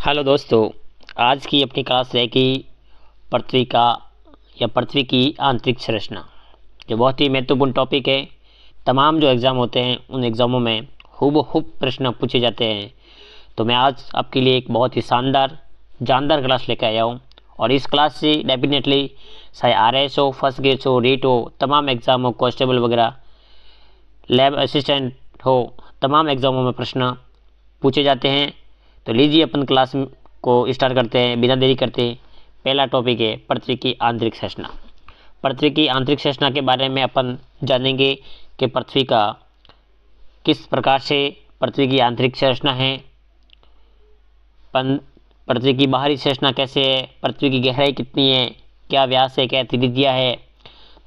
Hello दोस्तों, आज की अपनी क्लास रहेगी पृथ्वी का या पृथ्वी की आंतरिक संरचना, जो बहुत ही महत्वपूर्ण टॉपिक है। तमाम जो एग्ज़ाम होते हैं उन एग्ज़ामों में हूबहू प्रश्न पूछे जाते हैं। तो मैं आज आपके लिए एक बहुत ही शानदार जानदार क्लास लेकर आया हूँ और इस क्लास से डेफिनेटली चाहे RS हो, फर्स्ट ग्रेड हो, रीट हो, तमाम एग्ज़ाम हो, कांस्टेबल वगैरह, लैब असिस्टेंट हो, तमाम एग्ज़ामों में प्रश्न पूछे जाते हैं। तो लीजिए अपन क्लास को स्टार्ट करते हैं बिना देरी करते। पहला टॉपिक है पृथ्वी की आंतरिक संरचना। पृथ्वी की आंतरिक संरचना के बारे में अपन जानेंगे कि पृथ्वी का किस प्रकार से पृथ्वी की आंतरिक संरचना है, पृथ्वी की बाहरी संरचना कैसे है, पृथ्वी की गहराई कितनी है, क्या व्यास है, क्या त्रिज्या है,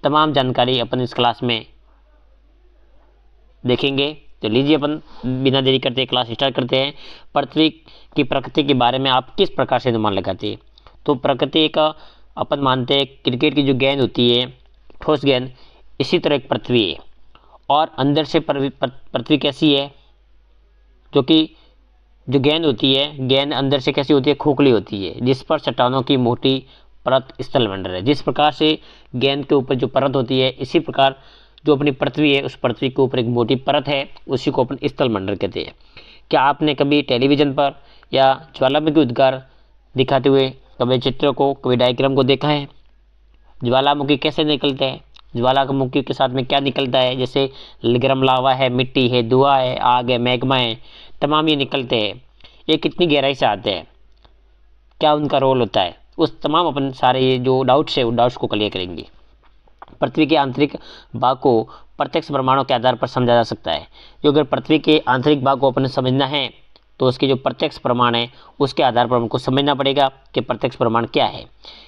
तमाम जानकारी अपन इस क्लास में देखेंगे। तो लीजिए अपन बिना देरी करते क्लास स्टार्ट करते हैं। पृथ्वी की प्रकृति के बारे में आप किस प्रकार से अनुमान लगाते हैं? तो प्रकृति का अपन मानते हैं क्रिकेट की जो गेंद होती है, ठोस गेंद, इसी तरह एक पृथ्वी है। और अंदर से पृथ्वी कैसी है? जो कि जो गेंद होती है, गेंद अंदर से कैसी होती है? खोखली होती है, जिस पर चट्टानों की मोटी परत स्थलमंडल है। जिस प्रकार से गेंद के ऊपर जो परत होती है, इसी प्रकार जो अपनी पृथ्वी है, उस पृथ्वी के ऊपर एक मोटी परत है, उसी को अपन स्थलमंडल कहते हैं। क्या आपने कभी टेलीविजन पर या ज्वालामुखी उद्गार दिखाते हुए कभी चित्र को, कभी डायग्राम को देखा है? ज्वालामुखी कैसे निकलते हैं, ज्वालामुखी के साथ में क्या निकलता है? जैसे गर्म लावा है, मिट्टी है, धुआं है, आग है, मैग्मा है, तमाम ये निकलते हैं। ये कितनी गहराई से आते हैं, क्या उनका रोल होता है, उस तमाम अपन सारे ये जो डाउट्स है उन डाउट्स को क्लियर करेंगे। पृथ्वी के आंतरिक भाग को प्रत्यक्ष प्रमाणों के आधार पर समझा जा सकता है। जो अगर पृथ्वी के आंतरिक भाग को अपन समझना है तो उसके जो प्रत्यक्ष प्रमाण है उसके आधार पर हमको समझना पड़ेगा कि प्रत्यक्ष प्रमाण क्या है।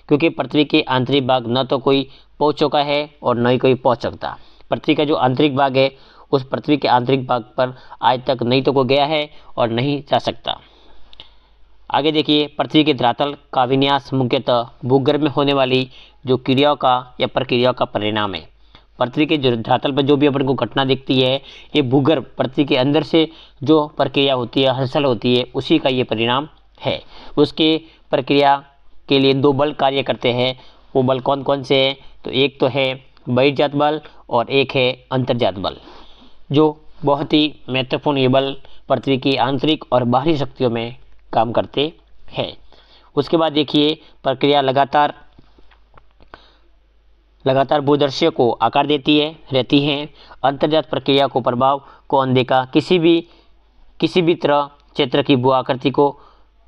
क्योंकि पृथ्वी के आंतरिक भाग न तो कोई पहुंच चुका है और न ही कोई पहुंच सकता। पृथ्वी का जो आंतरिक भाग है, उस पृथ्वी के आंतरिक भाग पर आज तक नहीं तो कोई गया है और नहीं जा सकता। आगे देखिए, पृथ्वी के धरातल का विन्यास मुख्यतः भूगर्भ में होने वाली जो क्रियाओं का या प्रक्रियाओं का परिणाम है। पृथ्वी के जो धरातल पर जो भी अपन को घटना दिखती है, ये भूगर्भ पृथ्वी के अंदर से जो प्रक्रिया होती है, हलचल होती है, उसी का ये परिणाम है। उसके प्रक्रिया के लिए दो बल कार्य करते हैं। वो बल कौन कौन से हैं? तो एक तो है बहिर्जात बल और एक है अंतर्जात बल, जो बहुत ही महत्वपूर्ण ये बल पृथ्वी की आंतरिक और बाहरी शक्तियों में काम करते हैं। उसके बाद देखिए, प्रक्रिया लगातार भूदृश्य को आकार देती रहती है। अंतर्जात प्रक्रिया को प्रभाव को अनदेखा किसी भी तरह क्षेत्र की भू आकृति को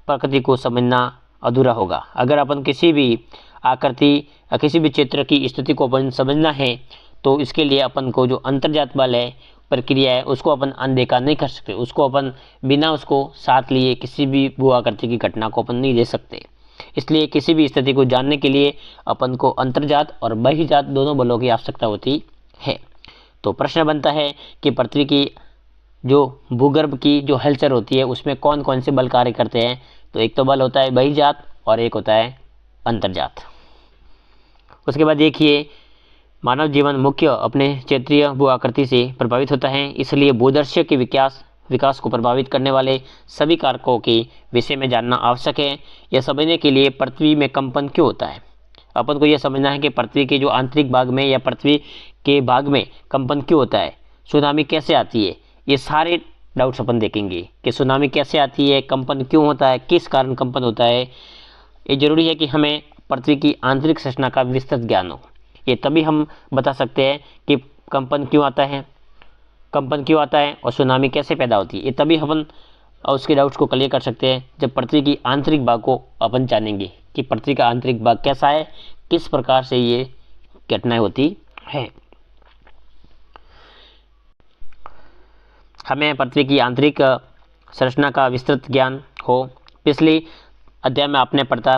प्रकृति को समझना अधूरा होगा। अगर अपन किसी भी आकृति या किसी भी क्षेत्र की स्थिति को अपन समझना है तो इसके लिए अपन को जो अंतर्जात बल है, प्रक्रिया है, उसको अपन अनदेखा नहीं कर सकते। उसको अपन बिना उसको साथ लिए किसी भी भू आकृति की घटना को अपन नहीं ले सकते। इसलिए किसी भी स्थिति को जानने के लिए अपन को अंतर्जात और बहिर्जात दोनों बलों की आवश्यकता होती है। तो प्रश्न बनता है कि पृथ्वी की जो भूगर्भ की जो हलचल होती है उसमें कौन कौन से बल कार्य करते हैं? तो एक तो बल होता है बहिर्जात और एक होता है अंतर्जात। उसके बाद देखिए, मानव जीवन मुख्य अपने क्षेत्रीय भू आकृति से प्रभावित होता है। इसलिए भूदृश्य के विकास को प्रभावित करने वाले सभी कारकों के विषय में जानना आवश्यक है। यह समझने के लिए पृथ्वी में कंपन क्यों होता है, अपन को यह समझना है कि पृथ्वी के जो आंतरिक भाग में या पृथ्वी के भाग में कंपन क्यों होता है, सुनामी कैसे आती है, ये सारे डाउट्स अपन देखेंगे कि सुनामी कैसे आती है, कंपन क्यों होता है, किस कारण कंपन होता है। ये जरूरी है कि हमें पृथ्वी की आंतरिक संरचना का विस्तृत ज्ञान हो। ये तभी हम बता सकते हैं कि कंपन क्यों आता है, और सुनामी कैसे पैदा होती है। ये तभी अपन उसके डाउट्स को क्लियर कर सकते हैं जब पृथ्वी की आंतरिक भाग को अपन जानेंगे कि पृथ्वी का आंतरिक भाग कैसा है, किस प्रकार से ये घटनाएं होती है। हमें पृथ्वी की आंतरिक संरचना का विस्तृत ज्ञान हो। पिछली अध्याय में आपने पढ़ा,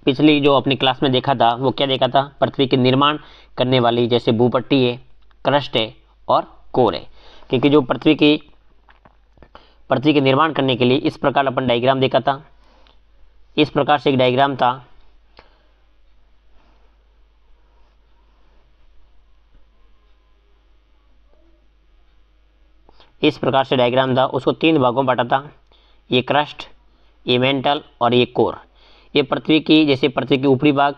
पिछली जो अपनी क्लास में देखा था, वो क्या देखा था? पृथ्वी के निर्माण करने वाली जैसे भूपट्टी है, क्रस्ट है और कोर है। क्योंकि जो पृथ्वी के निर्माण करने के लिए इस प्रकार अपन डायग्राम देखा था। इस प्रकार से एक डायग्राम था। उसको 3 भागों में बांटा था। ये क्रस्ट, ये मेंटल और ये कोर। ये पृथ्वी की, जैसे पृथ्वी की ऊपरी भाग,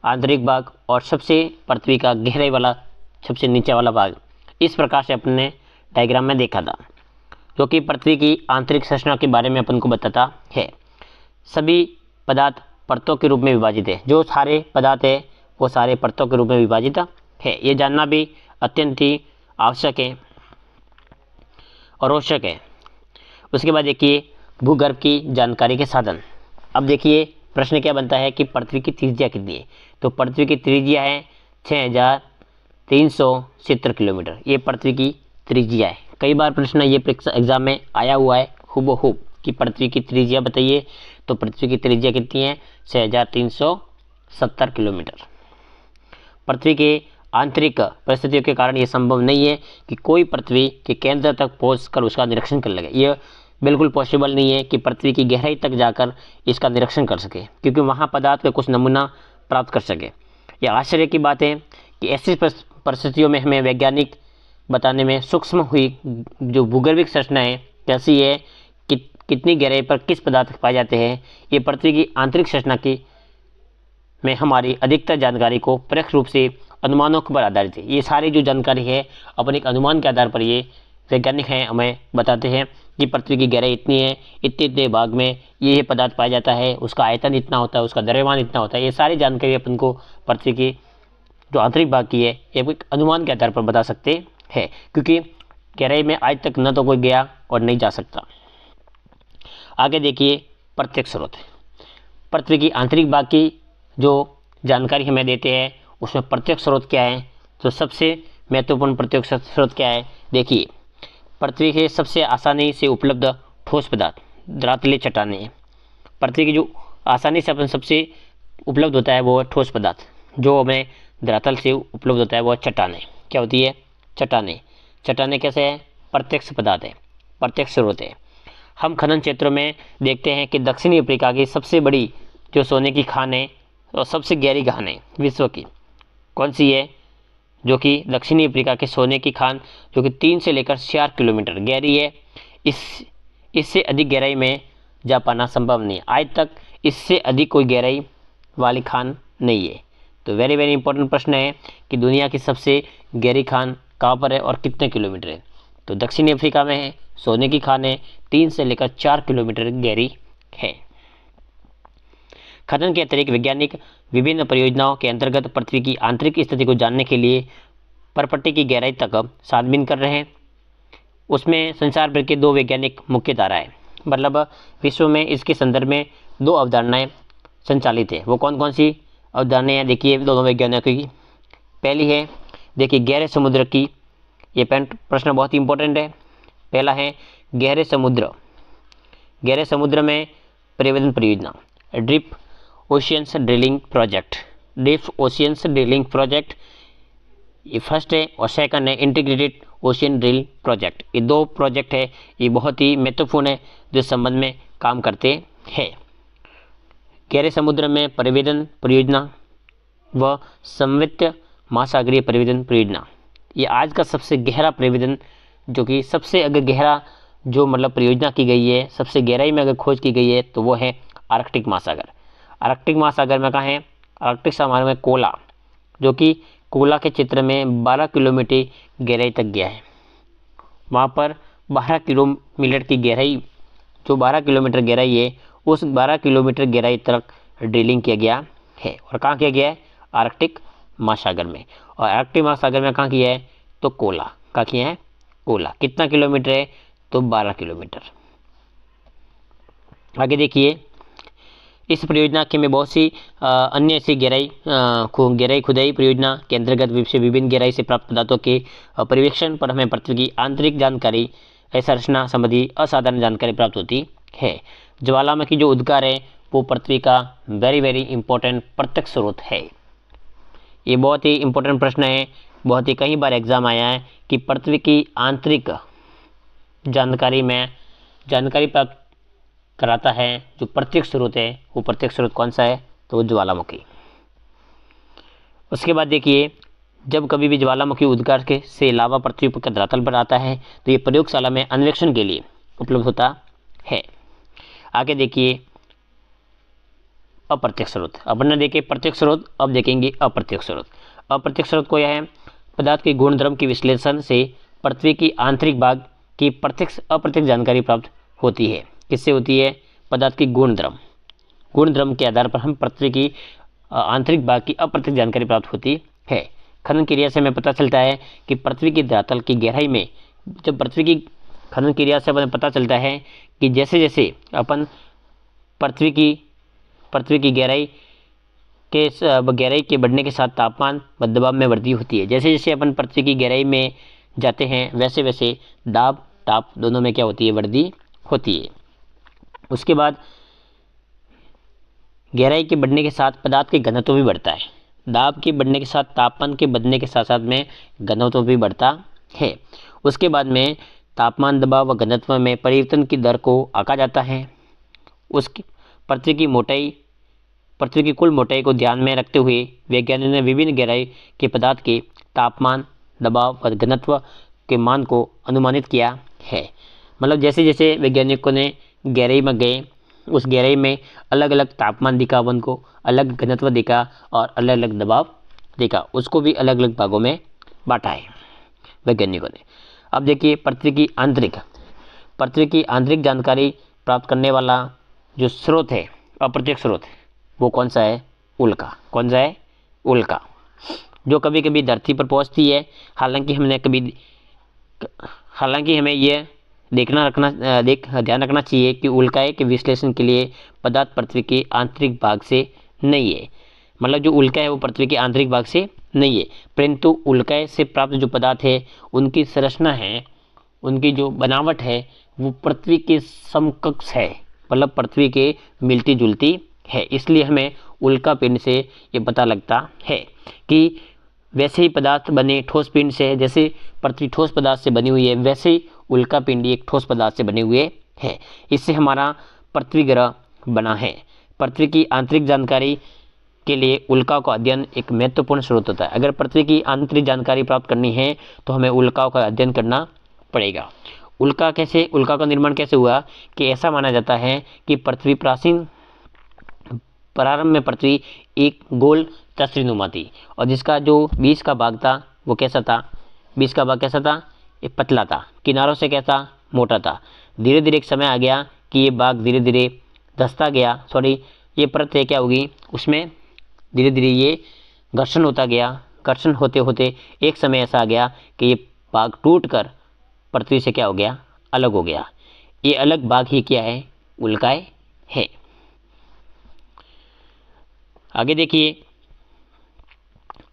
आंतरिक भाग और सबसे पृथ्वी का गहराई वाला सबसे नीचे वाला भाग, इस प्रकार से अपने डायग्राम में देखा था, जो कि पृथ्वी की आंतरिक संरचना के बारे में अपन को बताता है। सभी पदार्थ परतों के रूप में विभाजित है। जो सारे पदार्थ है वो सारे परतों के रूप में विभाजित है। ये जानना भी अत्यंत ही आवश्यक है और रोचक है। उसके बाद देखिए भूगर्भ की जानकारी के साधन। अब देखिए प्रश्न क्या बनता है कि पृथ्वी की त्रिज्या कितनी है। तो पृथ्वी की त्रिज्या है 6370 किलोमीटर। ये पृथ्वी की त्रिज्या है। कई बार प्रश्न ये परीक्षा एग्जाम में आया हुआ है हुबहू कि पृथ्वी की त्रिज्या बताइए। तो पृथ्वी की त्रिज्या कितनी है? 6370 किलोमीटर। पृथ्वी के आंतरिक परिस्थितियों के कारण यह संभव नहीं है कि कोई पृथ्वी के केंद्र तक पहुंचकर उसका निरीक्षण कर लगे। यह बिल्कुल पॉसिबल नहीं है कि पृथ्वी की गहराई तक जाकर इसका निरीक्षण कर सके, क्योंकि वहाँ पदार्थ का कुछ नमूना प्राप्त कर सके। यह आश्चर्य की बात है कि ऐसी परिस्थितियों में हमें वैज्ञानिक बताने में सूक्ष्म हुई जो भूगर्भिक संरचना है कैसी है, कितनी गहराई पर किस पदार्थ पाए जाते हैं, ये पृथ्वी की आंतरिक संरचना की में हमारी अधिकतर जानकारी को परोक्ष रूप से अनुमानों पर आधारित है। ये सारी जो जानकारी है अपन एक अनुमान के आधार पर ये वैज्ञानिक हैं हमें बताते हैं कि पृथ्वी की गहराई इतनी है, इतने भाग में ये पदार्थ पाया जाता है, उसका आयतन इतना होता है, उसका द्रव्यमान इतना होता है। ये सारी जानकारी अपन को पृथ्वी की जो आंतरिक भाग की है ये एक अनुमान के आधार पर बता सकते हैं, क्योंकि गहराई में आज तक न तो कोई गया और नहीं जा सकता। आगे देखिए प्रत्यक्ष स्रोत। पृथ्वी की आंतरिक भाग की जो जानकारी हमें देते हैं उसमें प्रत्यक्ष स्रोत क्या है। तो सबसे महत्वपूर्ण प्रत्यक्ष स्रोत क्या है? देखिए पृथ्वी के सबसे आसानी से उपलब्ध ठोस पदार्थ धरातलीय चट्टानें। पृथ्वी की जो आसानी से अपन सबसे उपलब्ध होता है वो है ठोस पदार्थ। जो हमें धरातल से उपलब्ध होता है वो चट्टानें क्या होती है? चट्टानें। चट्टानें कैसे है? प्रत्यक्ष पदार्थ है, प्रत्यक्ष स्रोत है। हम खनन क्षेत्रों में देखते हैं कि दक्षिणी अफ्रीका की सबसे बड़ी जो सोने की खान है और सबसे गहरी खान है विश्व की, कौन सी है? जो कि दक्षिणी अफ्रीका के सोने की खान जो कि 3 से लेकर 4 किलोमीटर गहरी है। इससे अधिक गहराई में जा पाना संभव नहीं है। आज तक इससे अधिक कोई गहराई वाली खान नहीं है। तो वेरी वेरी इंपॉर्टेंट प्रश्न है कि दुनिया की सबसे गहरी खान कहाँ पर है और कितने किलोमीटर है? तो दक्षिणी अफ्रीका में है। सोने की खान है, 3 से लेकर 4 किलोमीटर गहरी है। खनन के अतिरिक्त वैज्ञानिक विभिन्न परियोजनाओं के अंतर्गत पृथ्वी की आंतरिक स्थिति को जानने के लिए परपट्टी की गहराई तक छानबीन कर रहे हैं। उसमें संसार भर के 2 वैज्ञानिक मुख्य धारा है, मतलब विश्व में इसके संदर्भ में 2 अवधारणाएं संचालित है। वो कौन कौन सी अवधारणाएं हैं? देखिए दोनों वैज्ञानिकों की। पहली है देखिए गहरे समुद्र की, ये प्रश्न बहुत ही इंपॉर्टेंट है। पहला है गहरे समुद्र। गहरे समुद्र में परिवेदन परियोजना, deep oceans drilling project. Deep oceans drilling project ये फर्स्ट है, और सेकंड है इंटीग्रेटेड ओशियन ड्रिल प्रोजेक्ट। ये 2 प्रोजेक्ट है, ये बहुत ही महत्वपूर्ण है जो संबंध में काम करते हैं। गहरे समुद्र में परिवेदन परियोजना व संवृत्त महासागरीय परिवेदन परियोजना, ये आज का सबसे गहरा परिवेदन, जो कि सबसे अगर गहरा जो मतलब परियोजना की गई है, सबसे गहराई में अगर खोज की गई है तो वो है आर्कटिक महासागर। आर्कटिक महासागर में कहाँ है? आर्कटिक महासागर में कोला, जो कि कोला के क्षेत्र में 12 किलोमीटर गहराई तक गया है। वहाँ पर 12 किलोमीटर की गहराई, जो 12 किलोमीटर गहराई है, उस 12 किलोमीटर गहराई तक ड्रिलिंग किया गया है। और कहाँ किया गया है? आर्कटिक महासागर में। और आर्कटिक महासागर में कहाँ किया है? तो कोला। कहाँ किया है? कोला। कितना किलोमीटर है? तो 12 किलोमीटर। आगे देखिए इस परियोजना के में बहुत सी अन्य ऐसी गहराई खुदाई परियोजना के अंतर्गत विभिन्न गहराई से प्राप्त पदार्थों के पर्यवेक्षण पर हमें पृथ्वी की आंतरिक जानकारी संरचना संबंधी असाधारण जानकारी प्राप्त होती है। ज्वालामुखी जो उद्गार है वो पृथ्वी का वेरी वेरी इंपॉर्टेंट प्रत्यक्ष स्रोत है। ये बहुत ही इंपॉर्टेंट प्रश्न है, बहुत ही कई बार एग्जाम आया है कि पृथ्वी की आंतरिक जानकारी में जानकारी प्राप्त कराता है जो प्रत्यक्ष स्रोत है, वो प्रत्यक्ष स्रोत कौन सा है? तो वो ज्वालामुखी। उसके बाद देखिए जब कभी भी ज्वालामुखी उद्गार के से लावा पृथ्वी पर धरातल पर आता है तो ये प्रयोगशाला में अन्वेषण के लिए उपलब्ध होता है। आगे देखिए अप्रत्यक्ष स्रोत। अपन ने देखे प्रत्यक्ष स्रोत, अब देखेंगे अप्रत्यक्ष स्रोत। अप्रत्यक्ष स्रोत को यह है पदार्थ के गुण द्रव्य के विश्लेषण से पृथ्वी की आंतरिक भाग की प्रत्यक्ष अप्रत्यक्ष जानकारी प्राप्त होती है। किससे होती है? पदार्थ की गुण द्रव्य के आधार पर हम पृथ्वी की आंतरिक भाग की अप्रत्यक्ष जानकारी प्राप्त होती है। खनन क्रिया से हमें पता चलता है कि पृथ्वी की धरातल की गहराई में, जब पृथ्वी की खनन क्रिया से हमें पता चलता है कि जैसे जैसे अपन पृथ्वी की गहराई के बढ़ने के साथ तापमान व दबाव में वृद्धि होती है। जैसे जैसे अपन पृथ्वी की गहराई में जाते हैं वैसे वैसे दाब ताप दोनों में क्या होती है? वृद्धि होती है। उसके बाद गहराई के बढ़ने के साथ पदार्थ के घनत्व भी बढ़ता है। दाब के बढ़ने के साथ तापमान के बढ़ने के साथ साथ में घनत्व भी बढ़ता है। उसके बाद में तापमान दबाव व घनत्व में परिवर्तन की दर को आंका जाता है। उसकी पृथ्वी की कुल मोटाई को ध्यान में रखते हुए वैज्ञानिकों ने विभिन्न गहराई के पदार्थ के तापमान दबाव व घनत्व के मान को अनुमानित किया है। मतलब जैसे जैसे वैज्ञानिकों ने गहराई में गए, उस गहराई में अलग अलग तापमान दिखा, वन को अलग घनत्व दिखा और अलग अलग दबाव दिखा, उसको भी अलग अलग भागों में बांटा है वैज्ञानिकों ने। अब देखिए पृथ्वी की आंतरिक जानकारी प्राप्त करने वाला जो स्रोत है, अप्रत्यक्ष स्रोत, वो कौन सा है? उल्का। कौन सा है? उल्का, जो कभी कभी धरती पर पहुंचती है। हालांकि हमें यह ध्यान रखना चाहिए कि उल्काएं के विश्लेषण के लिए पदार्थ पृथ्वी के आंतरिक भाग से नहीं है। मतलब जो उल्का है वो पृथ्वी के आंतरिक भाग से नहीं है, परंतु उल्काएं से प्राप्त जो पदार्थ है उनकी संरचना है, उनकी जो बनावट है वो पृथ्वी के समकक्ष है, मतलब पृथ्वी के मिलती जुलती है। इसलिए हमें उल्का पिंड से ये पता लगता है कि वैसे ही पदार्थ बने ठोस पिंड से, जैसे पृथ्वी ठोस पदार्थ से बनी हुई है वैसे ही उल्का पिंड एक ठोस पदार्थ से बने हुए हैं। इससे हमारा पृथ्वी ग्रह बना है। पृथ्वी की आंतरिक जानकारी के लिए उल्का का अध्ययन एक महत्वपूर्ण स्रोत होता है। अगर पृथ्वी की आंतरिक जानकारी प्राप्त करनी है तो हमें उल्काओं का अध्ययन करना पड़ेगा। उल्का का निर्माण कैसे हुआ? कि ऐसा माना जाता है कि प्रारंभ में पृथ्वी एक गोल तस्वीनुमा थी और जिसका जो बीच का भाग था वो कैसा था? बीच का भाग कैसा था? ये पतला था, किनारों से कैसा? मोटा था। धीरे धीरे एक समय आ गया कि ये भाग धीरे धीरे धंसता गया, ये परत क्या होगी, उसमें धीरे धीरे ये घर्षण होता गया। घर्षण होते होते एक समय ऐसा आ गया कि ये भाग टूट कर पृथ्वी से क्या हो गया? अलग हो गया। ये अलग भाग ही क्या है? उल्काएं है। आगे देखिए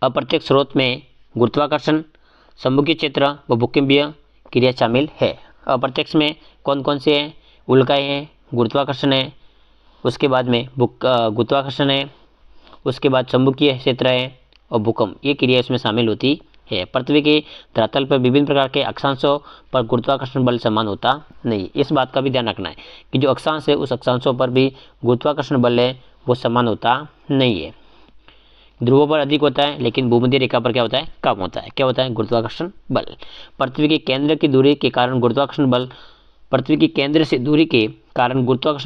अप्रत्यक्ष स्रोत में गुरुत्वाकर्षण, चुंबकीय क्षेत्र व भूकंपीय क्रिया शामिल है। अप्रत्यक्ष में कौन कौन से हैं? उल्काएं हैं, गुरुत्वाकर्षण है, उसके बाद में गुरुत्वाकर्षण है, उसके बाद चुंबकीय क्षेत्र है और भूकंप, ये क्रिया इसमें शामिल होती है। पृथ्वी के धरातल पर विभिन्न प्रकार के अक्षांशों पर गुरुत्वाकर्षण बल समान होता नहीं। इस बात का भी ध्यान रखना है कि जो अक्षांश है उस अक्षांशों पर भी गुरुत्वाकर्षण बल है वो समान होता नहीं है। ध्रुवों पर अधिक होता है लेकिन भूमध्य रेखा पर क्या होता है? कम होता है। क्या होता है? गुरुत्वाकर्षण बल। पृथ्वी के केंद्र की दूरी के कारण गुरुत्वाकर्षण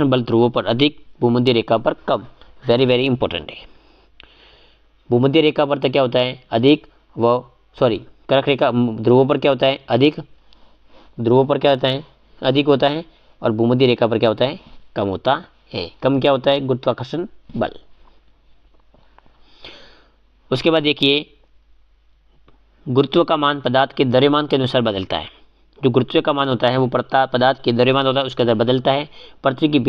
बल ध्रुवों पर अधिक, भूमध्य रेखा पर कम। वेरी वेरी इंपॉर्टेंट है। भूमध्य रेखा पर तो क्या होता है? अधिक कर्क रेखा, ध्रुवों पर क्या होता है? अधिक, ध्रुवों पर क्या होता है? अधिक होता है और भूमध्य रेखा पर क्या होता है? कम होता है। कम क्या होता है? गुरुत्वाकर्षण बल। उसके बाद देखिए गुरुत्व का मान पदार्थ के द्रव्यमान के अनुसार बदलता है। जो गुरुत्व का मान होता है वो पदार्थ के द्रव्यमान होता है उसके अंदर बदलता है। पृथ्वी के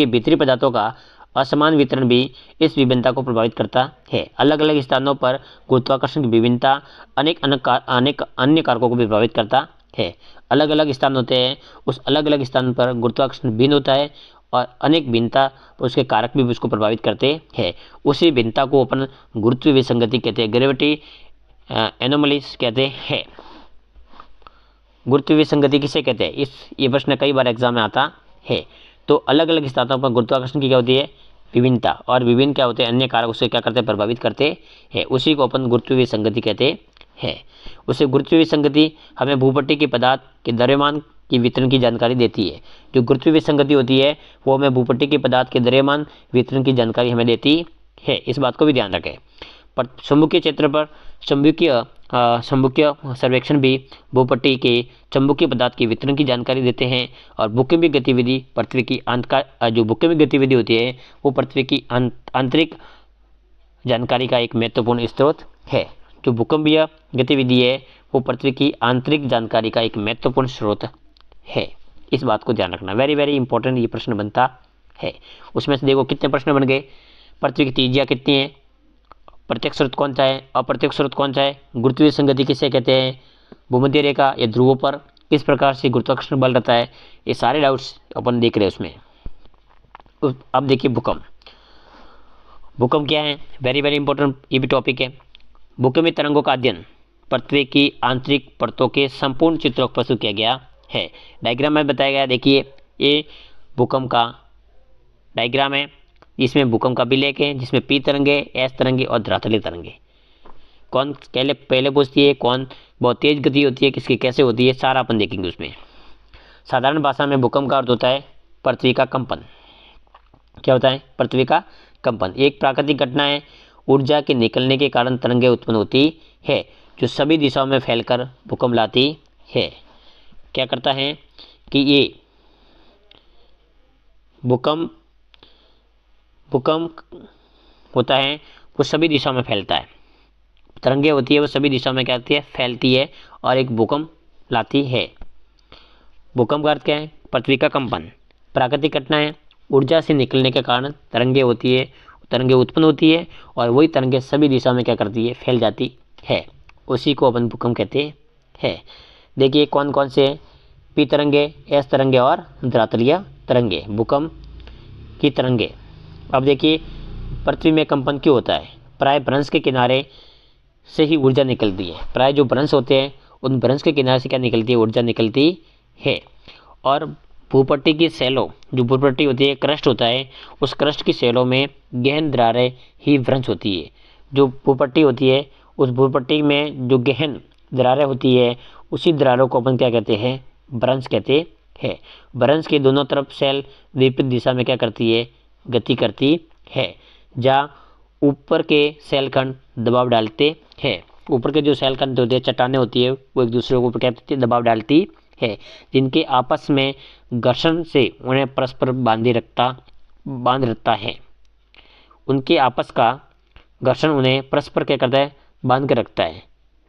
भीतरी पदार्थों का असमान वितरण भी इस विभिन्नता को प्रभावित करता है। अलग अलग स्थानों पर गुरुत्वाकर्षण की विभिन्नता अनेक अन्य कारकों को भी प्रभावित करता है। अलग अलग स्थान होते हैं, उस अलग अलग स्थान पर गुरुत्वाकर्षण भिन्न होता है और अनेक भिन्नता उसके कारक भी उसको प्रभावित करते हैं। उसी भिन्नता को अपन गुरुत्वीय विसंगति कहते हैं, ग्रेविटी एनोमलीज कहते हैं। गुरुत्वीय विसंगति किसे कहते हैं? ये प्रश्न कई बार एग्जाम में आता है। तो अलग अलग स्थानों पर गुरुत्वाकर्षण की क्या होती है? विभिन्नता, और विभिन्न क्या होते हैं? अन्य कारक उसे क्या करते हैं? प्रभावित करते हैं। उसी को अपन गुरुत्वीय विसंगति कहते हैं। उसे गुरुत्वीय विसंगति हमें भूपट्टी के पदार्थ के द्रव्यमान की वितरण की जानकारी देती है। जो गुरुत्वीय विसंगति होती है वो हमें भूपट्टी के पदार्थ के द्रव्यमान वितरण की जानकारी हमें देती है, इस बात को भी ध्यान रखें। पर चुंबकीय क्षेत्र पर चुंबकीय सर्वेक्षण भी भूपट्टी के चुंबकीय पदार्थ के वितरण की जानकारी देते हैं। और भूकंपीय गतिविधि पृथ्वी की जो भूकंपीय गतिविधि होती है वो पृथ्वी की आंतरिक जानकारी का एक महत्वपूर्ण स्रोत है। जो भूकंपीय गतिविधि है वो पृथ्वी की आंतरिक जानकारी का एक महत्वपूर्ण स्रोत है, इस बात को ध्यान रखना। वेरी वेरी इंपॉर्टेंट ये प्रश्न बनता है। उसमें से देखो कितने प्रश्न बन गए। पृथ्वी की त्रिज्या कितनी है, प्रत्यक्ष स्रोत कौन सा है, अप्रत्यक्ष स्रोत कौन सा है, गुरुत्वीय संगति किसे कहते हैं, भूमध्य रेखा या ध्रुवों पर किस प्रकार से गुरुत्वाकर्षण बल रहता है, ये सारे डाउट्स अपन देख रहे हैं उसमें। अब देखिए भूकंप। भूकंप क्या है, वेरी वेरी इंपॉर्टेंट ये भी टॉपिक है। भूकंपीय तरंगों का अध्ययन पृथ्वी की आंतरिक परतों के संपूर्ण चित्रों को प्रस्तुत किया गया है। डायग्राम में बताया गया, देखिए ये भूकंप का डायग्राम है, इसमें भूकंप का अभिलेख है, जिसमें पी तरंगे, एस तरंगे और धरातलीय तरंगे। कौन पहले पूछती है, कौन बहुत तेज गति होती है, किसकी कैसे होती है, सारा अपन देखेंगे उसमें। साधारण भाषा में भूकंप का अर्थ होता है पृथ्वी का कंपन। क्या होता है, पृथ्वी का कंपन एक प्राकृतिक घटना है। ऊर्जा के निकलने के कारण तरंगें उत्पन्न होती है जो सभी दिशाओं में फैलकर भूकंप लाती है। क्या करता है कि ये भूकंप होता है वो सभी दिशाओं में फैलता है। तरंगें होती है वो सभी दिशाओं में क्या होती है, फैलती है और एक भूकंप लाती है। भूकंप का अर्थ क्या है, पृथ्वी का कंपन प्राकृतिक घटना है। ऊर्जा से निकलने के कारण तरंगें होती है, तरंगें उत्पन्न होती है और वही तरंगें सभी दिशाओं में क्या करती है, फैल जाती है। उसी को अपन भूकंप कहते हैं। देखिए कौन कौन से, पी तरंगे, एस तरंगे और धरातलीय तरंगे, भूकंप की तरंगे। अब देखिए पृथ्वी में कंपन क्यों होता है, प्राय भ्रंश के किनारे से ही ऊर्जा निकलती है। प्राय जो भ्रंश होते हैं उन भ्रंश के किनारे से क्या निकलती है, ऊर्जा निकलती है। और भूपट्टी की सेलों, जो भूपट्टी होती है, क्रस्ट होता है, उस क्रस्ट की सेलों में गहन दरारें ही भ्रंश होती है। जो भूपट्टी होती है उस भूपट्टी में जो गहन दरारें होती है उसी दरारों को अपन क्या कहते हैं, भ्रंश कहते हैं। भ्रंश के दोनों तरफ सेल विपरीत दिशा में क्या करती है, गति करती है। जहाँ ऊपर के सेल खंड दबाव डालते हैं, ऊपर के जो सेल खंड होते हैं, चट्टानें होती है, वो एक दूसरे को क्या करती है, दबाव डालती है, जिनके आपस में घर्षण से उन्हें परस्पर बांध रखता है। उनके आपस का घर्षण उन्हें परस्पर क्या करता है, बांध कर रखता है।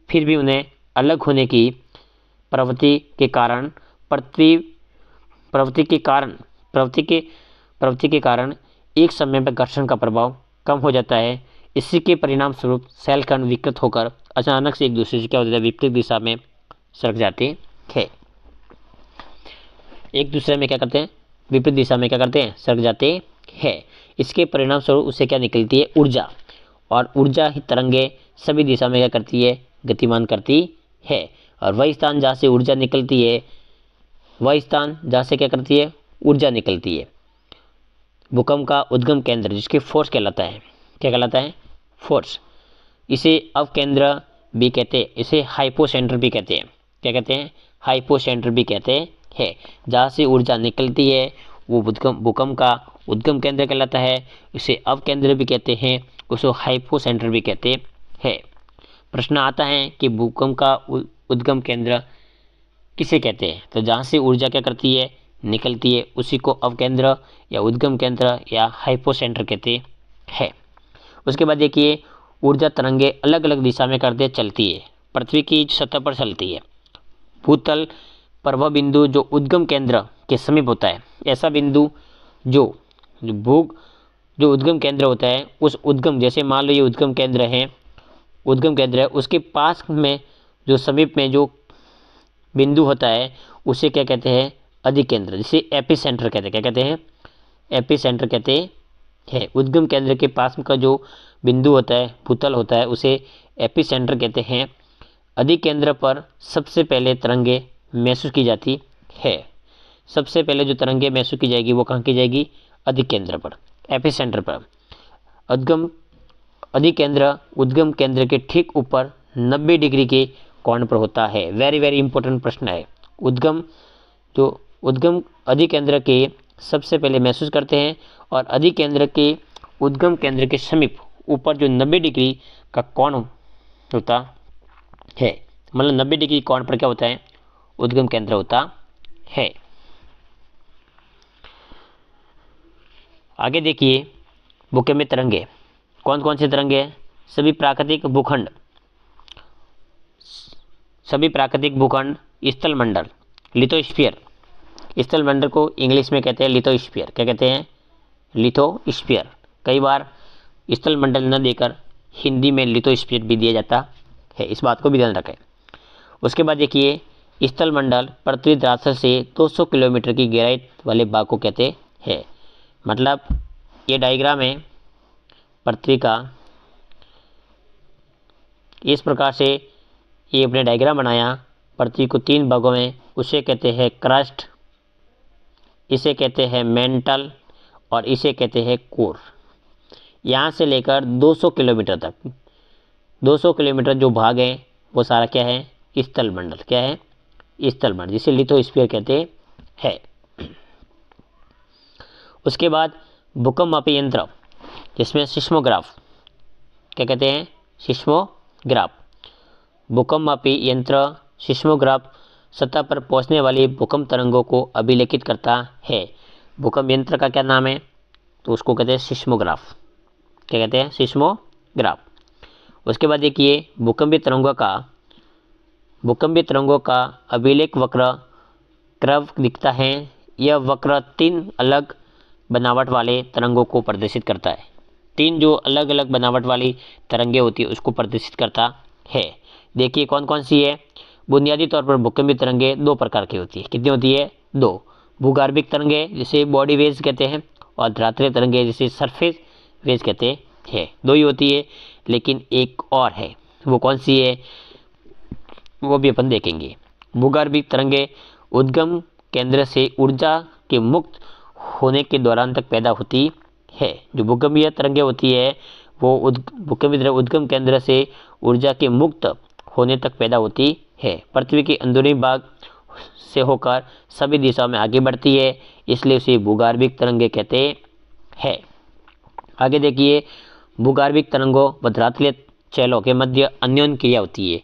फिर भी उन्हें अलग होने की प्रवृत्ति के कारण एक समय पर घर्षण का प्रभाव कम हो जाता है। इसी के परिणाम स्वरूप सेल खंड विकृत होकर अचानक से एक दूसरे से क्या होता है, विपरीत दिशा में सरक जाते हैं। एक दूसरे में क्या करते हैं, विपरीत दिशा में क्या करते हैं, सरक जाते हैं। इसके परिणाम स्वरूप उससे क्या निकलती है, ऊर्जा। और ऊर्जा ही तरंगे सभी दिशा में क्या करती है, गतिमान करती है। और वही स्थान जहाँ से ऊर्जा निकलती है, वही स्थान जहाँ से क्या करती है, ऊर्जा निकलती है। भूकंप का उद्गम केंद्र जिसके फोर्स कहलाता है, क्या कहलाता है, फोर्स। इसे अवकेंद्र भी कहते हैं, इसे हाइपोसेंटर भी कहते हैं। क्या कहते हैं, हाइपोसेंटर भी कहते हैं। जहाँ से ऊर्जा निकलती है वो भूकंप का उद्गम केंद्र कहलाता है। इसे अवकेंद्र भी कहते हैं, उसको हाइपोसेंटर भी कहते हैं। प्रश्न आता है कि भूकंप का उद्गम केंद्र किसे कहते हैं, तो जहाँ से ऊर्जा क्या करती है, निकलती है, उसी को अवकेंद्र या उद्गम केंद्र या हाइपोसेंटर कहते हैं। उसके बाद देखिए ऊर्जा तरंगे अलग अलग दिशा में करते चलती है, पृथ्वी की सतह पर चलती है। भूतल पर वह बिंदु जो उद्गम केंद्र के समीप होता है, ऐसा बिंदु जो उद्गम केंद्र होता है, उस उद्गम, जैसे मान लो ये उद्गम केंद्र है, उसके पास में जो समीप में जो बिंदु होता है उसे क्या कहते हैं, अधिकेंद्र, जिसे एपिसेंटर कहते हैं। क्या कहते हैं, एपिसेंटर कहते हैं। उद्गम केंद्र के पास का जो बिंदु होता है, भूतल होता है, उसे एपिसेंटर कहते हैं। अधिकेंद्र पर सबसे पहले तरंगे महसूस की जाती है। सबसे पहले जो तरंगे महसूस की जाएगी वो कहाँ की जाएगी, अधिकेंद्र पर, एपिसेंटर पर। अधिकेंद्र उद्गम केंद्र के ठीक ऊपर 90 डिग्री के कोण पर होता है। वेरी वेरी इंपॉर्टेंट प्रश्न है। उद्गम जो उद्गम अधिकेंद्र के सबसे पहले महसूस करते हैं और अधिकेंद्र के उद्गम केंद्र के समीप ऊपर जो 90 डिग्री का कोण होता है, मतलब 90 डिग्री कोण पर क्या होता है, उद्गम केंद्र होता है। आगे देखिए भूकंपीय तरंगे कौन कौन से तरंगे हैं। सभी प्राकृतिक भूखंड स्थल मंडल लिथोस्फीयर, स्थल मंडल को इंग्लिश में कहते हैं लिथोस्फीयर। क्या कहते हैं, लिथोस्फीयर। कई बार स्थल मंडल न देकर हिंदी में लिथोस्फीयर भी दिया जाता है, इस बात को भी ध्यान रखें। उसके बाद देखिए स्थल मंडल पृथ्वी धरातल से 200 किलोमीटर की गहराई वाले भाग को कहते हैं। मतलब ये डायग्राम है पृथ्वी का, इस प्रकार से ये अपने डायग्राम बनाया पृथ्वी को 3 भागों में, उसे कहते हैं क्रस्ट, इसे कहते हैं मेंटल और इसे कहते हैं कोर। यहाँ से लेकर 200 किलोमीटर तक, 200 किलोमीटर जो भाग है वो सारा क्या है, स्थल मंडल। क्या है, स्थल मंडल, जिसे लिथोस्फीयर कहते हैं। उसके बाद भूकंप मापी यंत्र जिसमें सिस्मोग्राफ, क्या कहते हैं, सिस्मोग्राफ। भूकंप मापी यंत्र सिस्मोग्राफ सतह पर पहुंचने वाली भूकंप तरंगों को अभिलेखित करता है। भूकंप यंत्र का क्या नाम है, तो उसको कहते हैं सिस्मोग्राफ। क्या कहते हैं, सिस्मोग्राफ। उसके बाद देखिए भूकंपीय तरंगों का अभिलेख वक्र कर्व दिखता है। यह वक्र 3 अलग बनावट वाले तरंगों को प्रदर्शित करता है। 3 जो अलग अलग बनावट वाली तरंगे होती है उसको प्रदर्शित करता है। देखिए कौन कौन सी है। बुनियादी तौर पर भूकंपीय तरंगे 2 प्रकार की होती है। कितनी होती है, 2। भूगर्भिक तरंगे जिसे बॉडी वेव्स कहते हैं और धरातलीय तरंगे जिसे सरफेस वेव्स कहते हैं। 2 ही होती है, लेकिन एक और है, वो कौन सी है वो भी अपन देखेंगे। भूगर्भिक तरंगे उद्गम केंद्र से ऊर्जा के मुक्त होने के दौरान तक पैदा होती है। जो भूकंपीय तरंगे होती है वो भूकंपीय उद्गम केंद्र से ऊर्जा के मुक्त होने तक पैदा होती है। पृथ्वी के अंदरूनी भाग से होकर सभी दिशाओं में आगे बढ़ती है, इसलिए उसे भूगर्भिक तरंगे कहते हैं। आगे देखिए भूगर्भिक तरंगों व धरातलीय शैलों के मध्य अन्योन्य क्रिया होती है।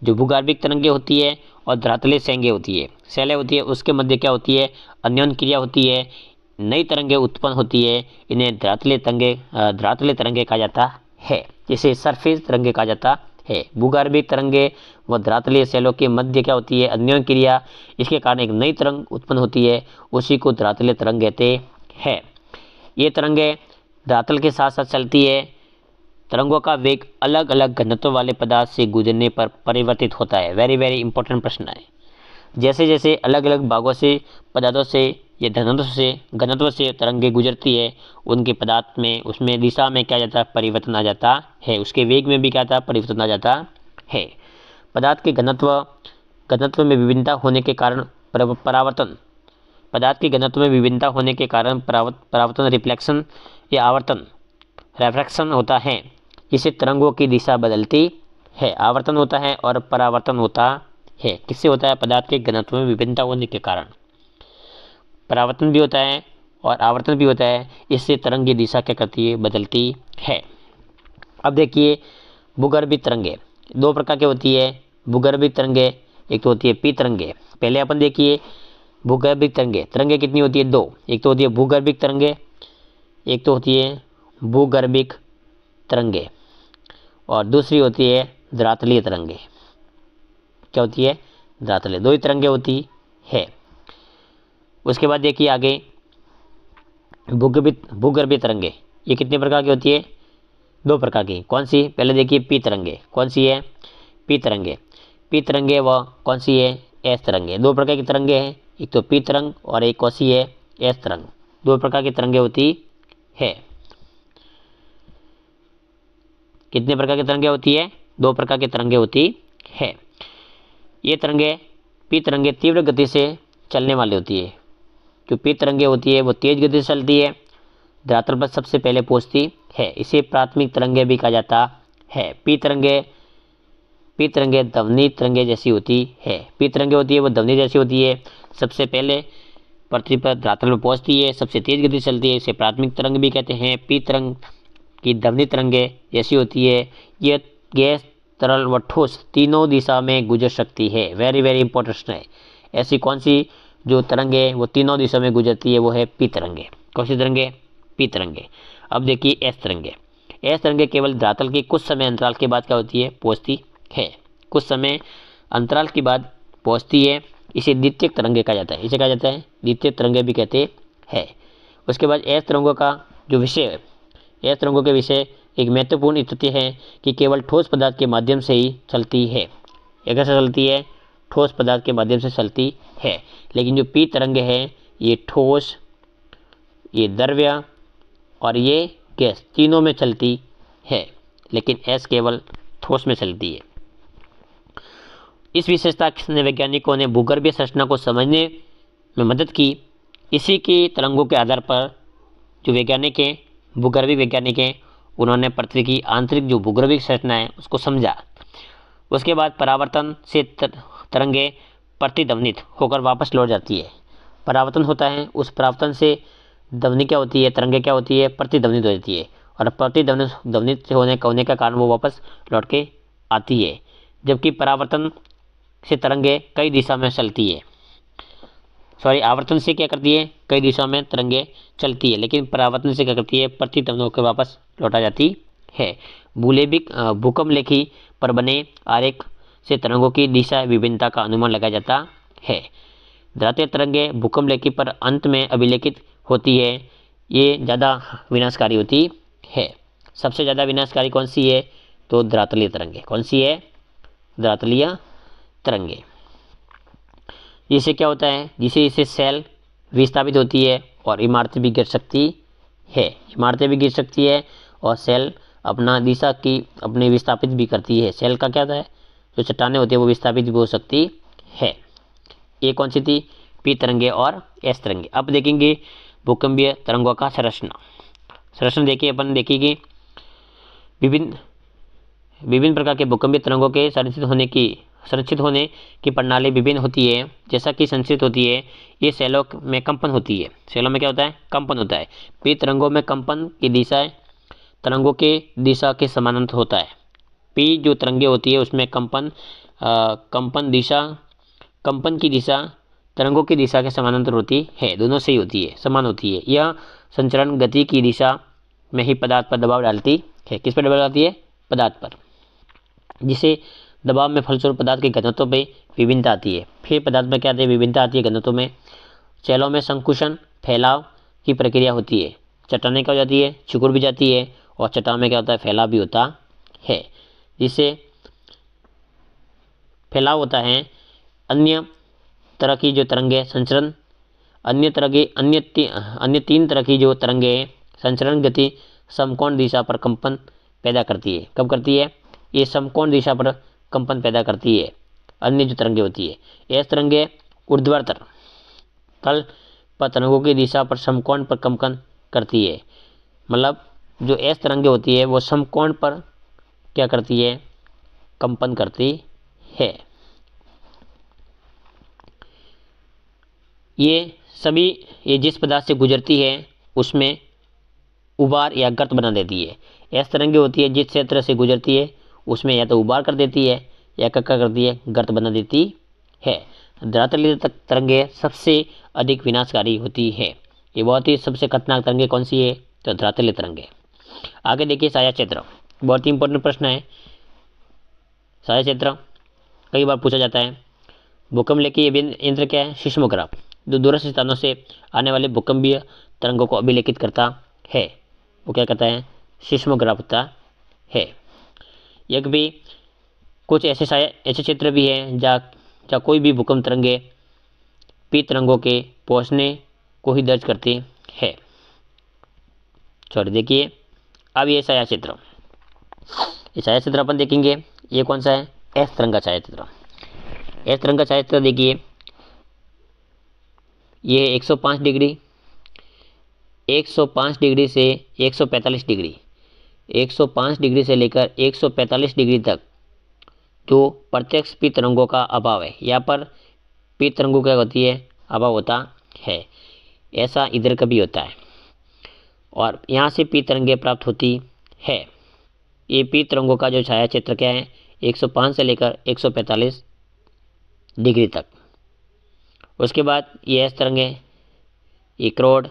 जो भूगर्भिक तरंगे होती है और धरातलीय शैलें होती है, उसके मध्य क्या होती है, अन्योन्य क्रिया होती है। नई तरंगे उत्पन्न होती है, इन्हें धरातलीय तरंगे कहा जाता है, जिसे सरफेस तरंगे कहा जाता है। भूगर्भिक तरंगे व धरातलीय शैलों के मध्य क्या होती है, अन्योन्य क्रिया। इसके कारण एक नई तरंग उत्पन्न होती है, उसी को धरातलीय तरंग कहते हैं। ये तरंगे धरातल के साथ साथ चलती है। तरंगों का वेग अलग अलग घनत्व वाले पदार्थ से गुजरने पर परिवर्तित होता है। वेरी वेरी इंपॉर्टेंट प्रश्न है। जैसे जैसे अलग अलग भागों से, पदार्थों से या घनत्व से तरंगे गुजरती है, उनके पदार्थ में, उसमें दिशा में क्या जाता है, परिवर्तन आ जाता है। उसके वेग में भी क्या आता है, परिवर्तन आ जाता है। पदार्थ के घनत्व में विभिन्नता होने के कारण परावर्तन रिफ्लेक्शन या आवर्तन रेफ्रैक्शन होता है, जिससे तरंगों की दिशा बदलती है। आवर्तन होता है और परावर्तन होता है। किससे होता है, पदार्थ के घनत्व में विभिन्नता होने के कारण परावर्तन भी होता है और आवर्तन भी होता है। इससे तरंग की दिशा क्या करती है, बदलती है। अब देखिए भूगर्भिक तरंगे 2 प्रकार की होती है। भूगर्भिक तरंगे एक तो होती है पी तरंगे। पहले अपन देखिए भूगर्भिक तरंगे कितनी होती है, 2। एक तो होती है भूगर्भिक तरंगे, एक तो होती है भूगर्भिक तरंगे, और दूसरी होती है धरातलीय तरंगे। क्या होती है, धरातलीय। 2 ही तरंगे होती है। उसके बाद देखिए आगे भूगर्भीय तरंगे, ये कितने प्रकार की होती है, 2 प्रकार की। कौन सी, पहले देखिए पी तरंगे। कौन सी है, पी तरंगे व कौन सी है, एस तरंगे। 2 प्रकार की तरंगे हैं, एक तो पी तरंग और एक कौन सी है, एस तरंग। 2 प्रकार की तरंगे होती है। कितने प्रकार की तरंगे होती है, 2 प्रकार की तरंगे होती है। ये तरंगे पी तरंगे तीव्र गति से चलने वाली होती है। जो पी तरंगे होती है वो तेज गति से चलती है, धरातल पर सबसे पहले पहुंचती है। इसे प्राथमिक तरंगे भी कहा जाता है। पी तरंगे पी तरंगे ध्वनि तरंगे जैसी होती है। पी तरंगे होती है वो ध्वनि जैसी होती है। सबसे पहले पृथ्वी पर धरातल पर पहुंचती है, सबसे तेज गति से चलती है, इसे प्राथमिक तरंग भी कहते हैं। पी तरंग की ध्वनि तरंगे जैसी होती है। यह गैस, तरल व ठोस तीनों दिशा में गुजर सकती है। वेरी वेरी इंपॉर्टेंट प्रश्न है। ऐसी कौन सी जो तरंगे वो तीनों दिशा में गुजरती है, वो है पी तरंगे। कौन सी तरंगे? पी तरंगे। अब देखिए एस तरंगे। एस तरंगे केवल धरातल के कुछ समय अंतराल के बाद क्या होती है? पहुंचती है। कुछ समय अंतराल के बाद पहुंचती है, इसे द्वितीयक तरंगे कहा जाता है। इसे कहा जाता है द्वितीयक तरंगे भी कहते हैं। उसके बाद एस तरंगों का जो विषय है, एस तरंगों के विषय एक महत्वपूर्ण स्थिति है कि केवल ठोस पदार्थ के माध्यम से ही चलती है। ये कैसे चलती है? ठोस पदार्थ के माध्यम से चलती है। लेकिन जो पी तरंगे हैं ये ठोस, ये द्रव्य और ये गैस तीनों में चलती है, लेकिन एस केवल ठोस में चलती है। इस विशेषता ने वैज्ञानिकों ने भूगर्भीय संरचना को समझने में मदद की। इसी की तरंगों के आधार पर जो वैज्ञानिक हैं, भूगर्भीय वैज्ञानिक हैं, उन्होंने पृथ्वी की आंतरिक जो भूगर्भीय संरचना है उसको समझा। उसके बाद परावर्तन से तरंगे प्रतिध्वनित होकर वापस लौट जाती है। परावर्तन होता है, उस परावर्तन से ध्वनि क्या होती है? तरंगे क्या होती है? प्रतिध्वनित हो जाती है, और प्रतिध्वनित होने का कारण वो वापस लौट के आती है। जबकि परावर्तन से तरंगे कई दिशा में चलती है, आवर्तन से क्या करती है? कई दिशा में तरंगे चलती है, लेकिन परावर्तन से क्या करती है? प्रतिध्वनि होकर वापस लौटा जाती है। बुलेविक भूकंप लेखी पर बने आरेख से तरंगों की दिशा विभिन्नता का अनुमान लगाया जाता है। धरातलीय तरंगे भूकंप लेखी पर अंत में अभिलेखित होती है, ये ज़्यादा विनाशकारी होती है। सबसे ज़्यादा विनाशकारी कौन सी है? तो धरातलीय तरंगे। कौन सी है? धरातलीय तरंगे। जिससे क्या होता है? जिसे सेल विस्थापित होती है और इमारतें भी गिर सकती है। इमारतें भी गिर सकती है और सेल अपना दिशा की अपने विस्थापित भी करती है। सेल का क्या होता है? जो चट्टानें होती है वो विस्थापित भी हो सकती है। ये कौन सी थी? पी तरंगे और एस तरंगे। अब देखेंगे भूकंपीय तरंगों का संरचना देखिए, अपन देखेंगे विभिन्न प्रकार के भूकंपीय तरंगों के संरक्षित होने की प्रणाली विभिन्न होती है। जैसा कि संरक्षित होती है, ये सेलों में कंपन होती है। सेलों में क्या होता है? कंपन होता है। पी तरंगों में कंपन की दिशा तरंगों के दिशा के समानांतर होता है। पी जो तरंगे होती है उसमें कंपन की दिशा तरंगों की दिशा के समानांतर होती है, दोनों से ही होती है, समान होती है। यह संचरण गति की दिशा में ही पदार्थ पर दबाव डालती है। किस पर दबाव डालती है? पदार्थ पर, जिसे दबाव में फलस्वरूप पदार्थ के घनत्व में विभिन्नता आती है। फिर पदार्थ में क्या आती है? विभिन्नता आती है घनत्व में। सेलों में संकुचन फैलाव की प्रक्रिया होती है। चट्टानें क्या हो जाती है? सिकुड़ भी जाती है, और चट्टान में क्या होता है? फैलाव भी होता है, जिससे फैलाव होता है। अन्य तरह की जो तरंगे संचरण अन्य तीन तरह की जो तरंगे संचरण गति समकोण दिशा पर कंपन पैदा करती है। कब करती है? ये समकोण दिशा पर कंपन पैदा करती है। अन्य जो तरंगे होती है, एस तरंगे ऊर्ध्वाधर तल पर तरंगों की दिशा पर समकोण पर कंपन करती है। मतलब जो एस तरंगे होती है वो समकोण पर क्या करती है? कंपन करती है। ये जिस पदार्थ से गुजरती है उसमें उबार या गर्त बना देती है। एस तरंगे होती है जिस क्षेत्र से गुजरती है उसमें या तो उबार कर देती है या क्या करती है? गर्त बना देती है। धरातलीय तरंगे सबसे अधिक विनाशकारी होती है। ये बहुत ही सबसे खतरनाक तरंगे कौन सी है? तो धरातलीय तरंगे। आगे देखिए छाया क्षेत्र, बहुत ही इंपॉर्टेंट प्रश्न है। छाया क्षेत्र कई बार पूछा जाता है। भूकंप लेखी यंत्र क्या है? सिस्मोग्राफ, जो दूरस्थ स्थानों से आने वाले भूकंपीय तरंगों को अभिलेखित करता है, वो क्या करता है? सिस्मोग्राफ होता है। एक भी कुछ ऐसे क्षेत्र भी हैं जहाँ कोई भी भूकंप तरंगे पी तरंगों के पहुँचने को ही दर्ज करती है। चलिए देखिए अब ये छाया क्षेत्र, अपन देखेंगे। ये कौन सा है? एस तरंग का छाया क्षेत्र। एस तरंग का छाया क्षेत्र देखिए, ये 105 डिग्री से 145 डिग्री, 105 डिग्री से लेकर 145 डिग्री तक जो प्रत्यक्ष पी तरंगों का अभाव है। यहाँ पर पी तरंगों क्या होती है, अभाव होता है। ऐसा इधर कभी होता है और यहाँ से पी तरंगें प्राप्त होती है। ये पी तरंगों का जो छाया क्षेत्र क्या है, 105 से लेकर 145 डिग्री तक। उसके बाद ये एस तरंगें, ये क्रोड,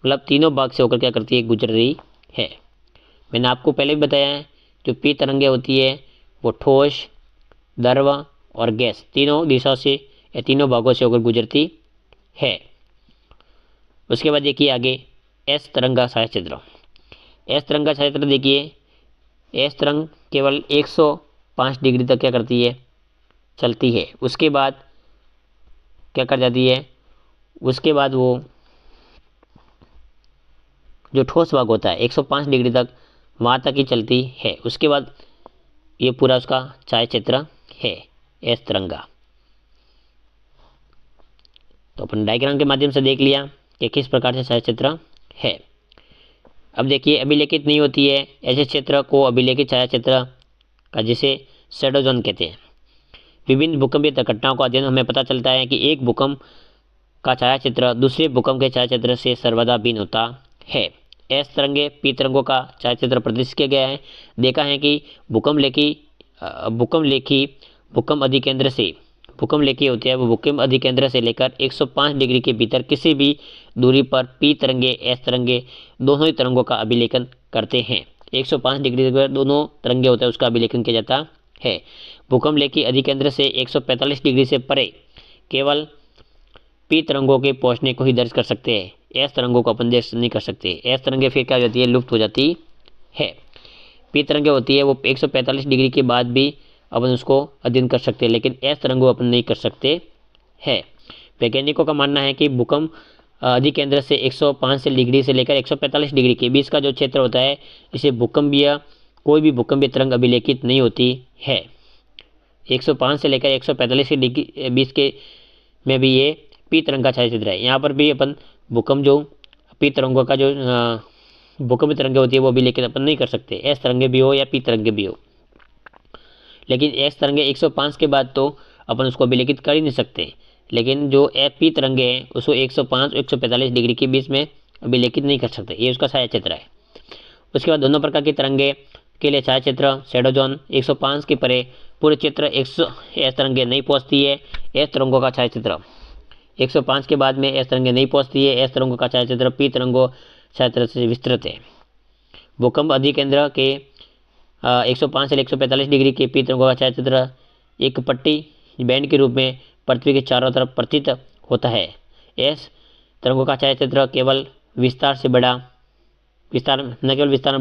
मतलब तीनों भाग से होकर क्या करती है, गुजर रही है। मैंने आपको पहले भी बताया है, जो पी तरंगें होती है वो ठोस, द्रव और गैस तीनों दिशाओं से या तीनों भागों से होकर गुजरती है। उसके बाद देखिए आगे एस तरंग का छाया क्षेत्र। एस तरंग का छाया क्षेत्र देखिए, एस तरंग केवल 105 डिग्री तक क्या करती है, चलती है। उसके बाद क्या कर जाती है, उसके बाद वो जो ठोस भाग होता है 105 डिग्री तक वहाँ तक ही चलती है। उसके बाद ये पूरा उसका छाया क्षेत्र है एस तरंग का। तो अपन डायग्राम के माध्यम से देख लिया कि किस प्रकार से छाया क्षेत्र है। अब देखिए अभिलेखित नहीं होती है, ऐसे क्षेत्र को अभिलेखित छाया क्षेत्र का जिसे शैडो जोन कहते हैं। विभिन्न भूकंपीय घटनाओं का अध्ययन हमें पता चलता है कि एक भूकंप का छाया क्षेत्र दूसरे भूकंप के छाया क्षेत्र से सर्वदा भिन्न होता है। एस तरंगे पी तरंगों का छाया क्षेत्र प्रदर्शित किया गया है। देखा है कि भूकंप अधिकेंद्र से भूकंप लेखी होती है, वो भूकंप अधिकेंद्र से लेकर 105 डिग्री के भीतर किसी भी दूरी पर पी तरंगे एस तरंगे दोनों ही तरंगों का अभिलेखन करते हैं। 105 डिग्री पर दोनों तरंगे होते हैं उसका अभिलेखन किया जाता है। भूकंप लेखी अधिकेंद्र से 145 डिग्री से परे केवल पी तरंगों के पहुंचने को ही दर्ज कर सकते हैं, एस तरंगों को अपन दर्ज नहीं कर सकते। एस तरंगे फिर क्या हो जाती है, लुप्त हो जाती है। पी तरंगे होती है वो 145 डिग्री के बाद भी अपन उसको अध्ययन कर सकते हैं, लेकिन एस तरंगों अपन नहीं कर सकते हैं। वैज्ञानिकों का मानना है कि भूकंप अधिकेंद्र से 105 डिग्री से लेकर 145 डिग्री के बीच का जो क्षेत्र होता है, इसे भूकंपीय कोई भी भूकंपीय तरंग अभिलेखित नहीं होती है। 105 से लेकर 145 के डिग्री बीच के में भी ये पी तरंग का छाया क्षेत्र है। यहाँ पर भी अपन भूकंप जो पी तरंगों का जो भूकंपीय तरंगे होती है वो अभिलेखित अपन नहीं कर सकते, एस तरंगे भी हो या पी तरंगे भी हो। लेकिन एस तरंगे 105 के बाद तो अपन उसको अभिलेखित कर ही नहीं सकते, लेकिन जो पी तरंगे हैं उसको 105 145 डिग्री के बीच में अभिलेखित नहीं कर सकते, ये उसका छाया क्षेत्र है। उसके बाद दोनों प्रकार की तरंगे के लिए छाया क्षेत्र शैडो जोन 105 के परे पूरे क्षेत्र एस तरंगे नहीं पहुँचती है। एस तरंगों का छाया क्षेत्र 105 के बाद में एस तरंगे नहीं पहुँचती है। एस तरंगों का छाया क्षेत्र पी तरंगों छाया क्षेत्र से विस्तृत है। भूकंप अधिकेंद्र के 105 से 145 डिग्री के पी तरंगों का छाया क्षेत्र एक पट्टी बैंड के रूप में पृथ्वी के चारों तरफ प्रतीत होता है। एस तरंगों का छाया क्षेत्र केवल विस्तार में